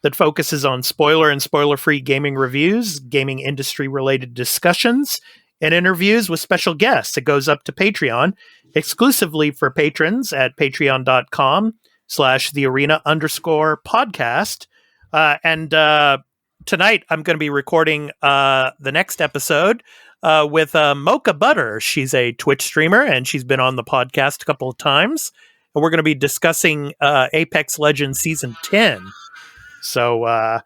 that focuses on spoiler and spoiler-free gaming reviews, gaming industry-related discussions, and interviews with special guests. It goes up to Patreon exclusively for patrons at patreon.com/thearena_podcast. And tonight I'm going to be recording the next episode with Mocha Butter. She's a Twitch streamer, and she's been on the podcast a couple of times. And we're going to be discussing Apex Legends Season 10. So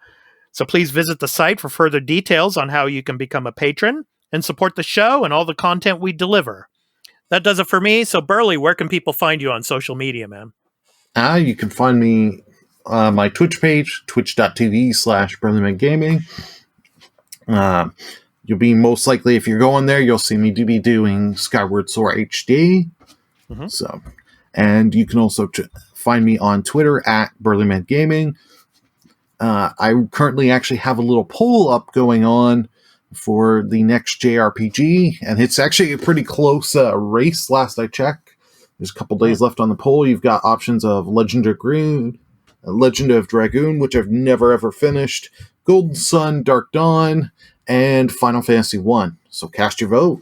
please visit the site for further details on how you can become a patron and support the show and all the content we deliver. That does it for me. So, Burly, where can people find you on social media, man? You can find me on my Twitch page, twitch.tv/BurlyMenGaming. You'll be most likely, if you're going there, you'll see me be doing Skyward Sword HD. Mm-hmm. So, and you can also find me on Twitter at BurlyMenGaming. I currently actually have a little poll up going on for the next JRPG, and it's actually a pretty close race last I checked. There's a couple days left on the poll. You've got options of Legend of Dragoon, which I've never ever finished, Golden Sun, Dark Dawn, and Final Fantasy 1. So cast your vote.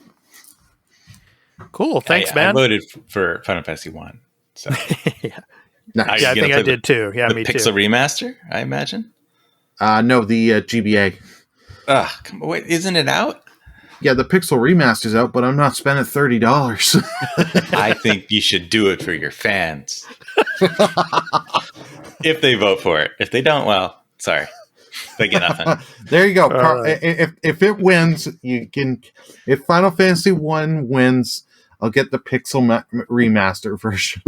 Cool. Thanks, man. I voted for Final Fantasy 1. So. Yeah. Nice. Yeah, I think I did too. Yeah, me too. The Pixel remaster, I imagine? No, the GBA. Come on, wait, isn't it out? Yeah, the Pixel remaster's out, but I'm not spending $30. I think you should do it for your fans. If they vote for it. If they don't, well, sorry. They get nothing. There you go. If it wins, you can. If Final Fantasy 1 wins, I'll get the Pixel remaster version.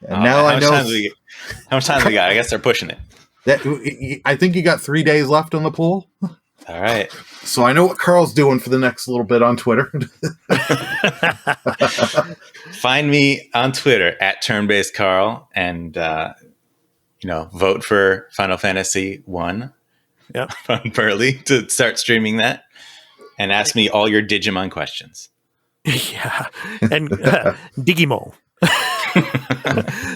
And now I know how much time we got. I guess they're pushing it. I think you got 3 days left on the poll. All right. So I know what Carl's doing for the next little bit on Twitter. Find me on Twitter at Turn-BasedCarl and vote for Final Fantasy 1. Yep. On Burly to start streaming that, and ask me all your Digimon questions. Yeah, and Digimon.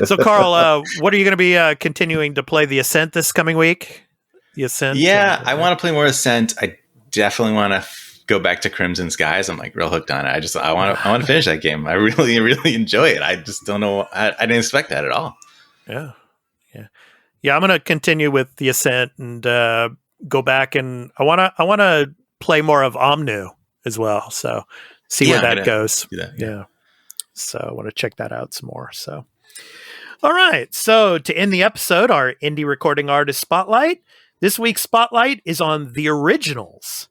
So, Carl, what are you going to be continuing to play? The Ascent this coming week? The Ascent? Yeah, I want to play more Ascent. I definitely want to go back to Crimson Skies. I'm like real hooked on it. I want to finish that game. I really, really enjoy it. I just don't know. I didn't expect that at all. Yeah. I'm going to continue with The Ascent and go back, and I want to play more of Omnu as well. So see where that goes. Yeah. So I want to check that out some more. So, all right. So to end the episode, our indie recording artist spotlight. This week's spotlight is on The Originals,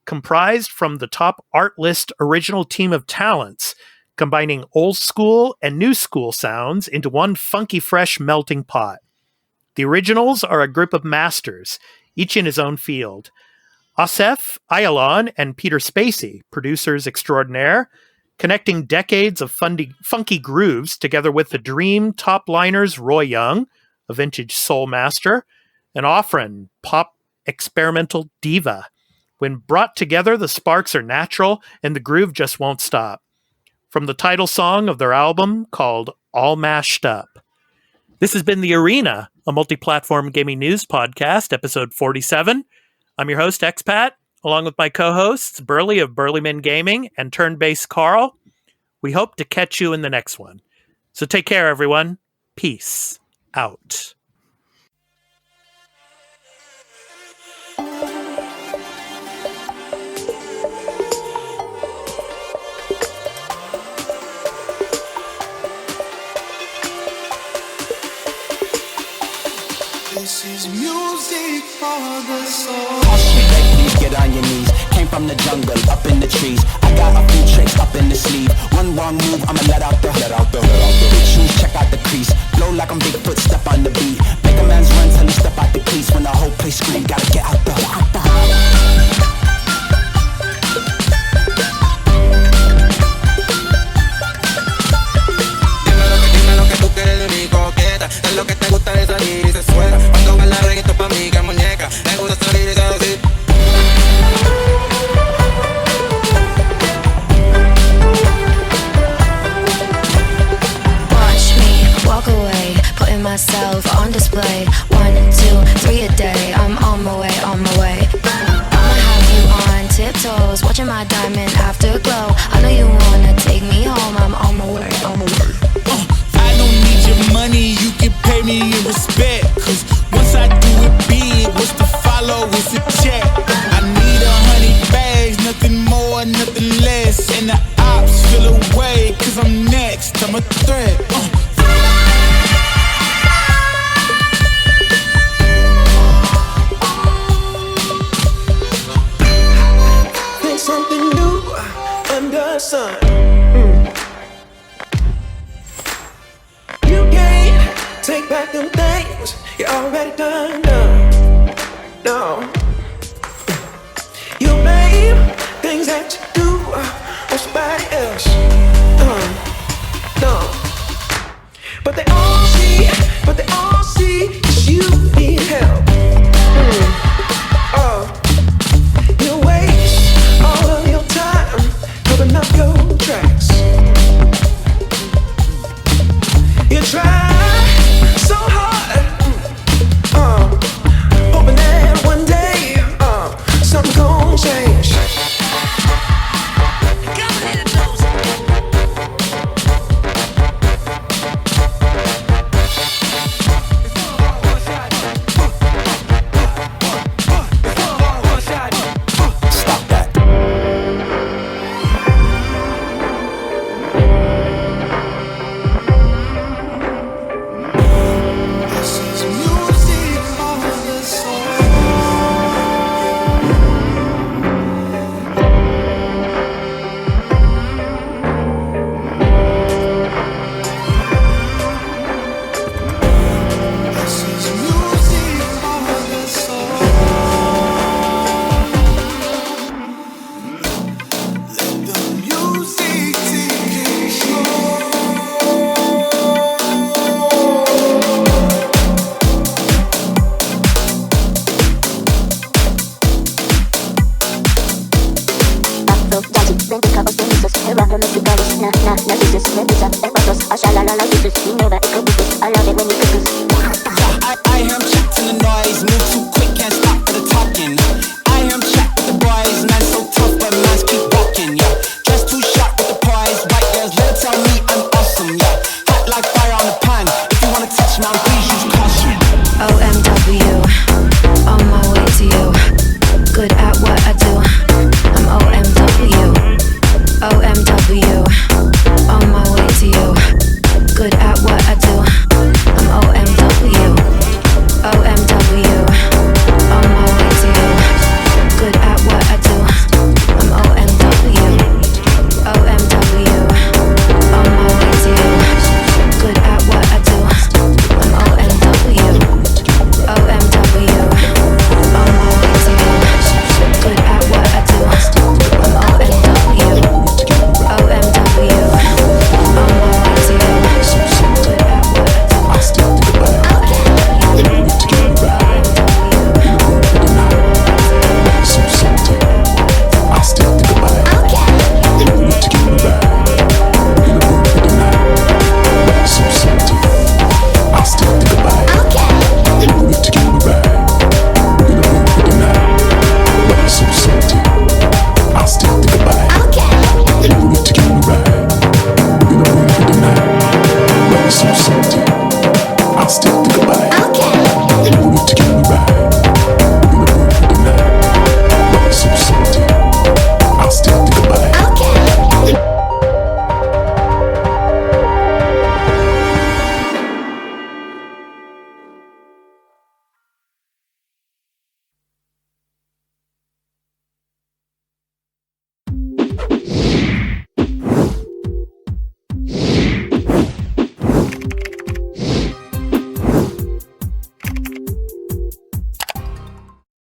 comprised from the top art list original team of talents, combining old school and new school sounds into one funky, fresh melting pot. The Originals are a group of masters, each in his own field. Asef Ayalon and Peter Spacey, producers extraordinaire, connecting decades of funky grooves together with the dream top-liners Roy Young, a vintage soul master, and Offren, pop experimental diva. When brought together, the sparks are natural and the groove just won't stop. From the title song of their album called All Mashed Up. This has been The Arena, a multi-platform gaming news podcast, episode 47. I'm your host, Expat, along with my co-hosts, Burly of BurlyMenGaming and Turn-BasedCarl. We hope to catch you in the next one. So take care, everyone. Peace out. This is music for the soul. Oh shit, please get on your knees. Came from the jungle, up in the trees. I got a few tricks up in the sleeve. One wrong move, I'ma let out the big shoes, check out the crease. Blow like I'm Bigfoot, step on the beat. Make a man's run till he step out the crease. When the whole place scream, gotta get out the Es lo que te gusta de salir y se suena. Cuando baila reggaetón pa' mí que muñeca. Me gusta salir y se así. Watch me walk away, putting myself on display. 1, 2, 3 a day. I'm on my way, on my way. I'ma have you on tiptoes, watching my diamond afterglow. I know you wanna take me home. I'm on my way, on my way. I don't need your money, you can pay me in respect. Cause once I do it big, what's to follow is a check. I need 100 bags, nothing more, nothing less. And the ops feel away, cause I'm next, I'm a threat. Think something new under the sun. Take back them things you already done. No. You blame things that you do on somebody else. No. But they all see that you need help. You waste all of your time covering up your tracks. You try so hard, hoping that one day something gon' change. Stop that. I am checked in the noise.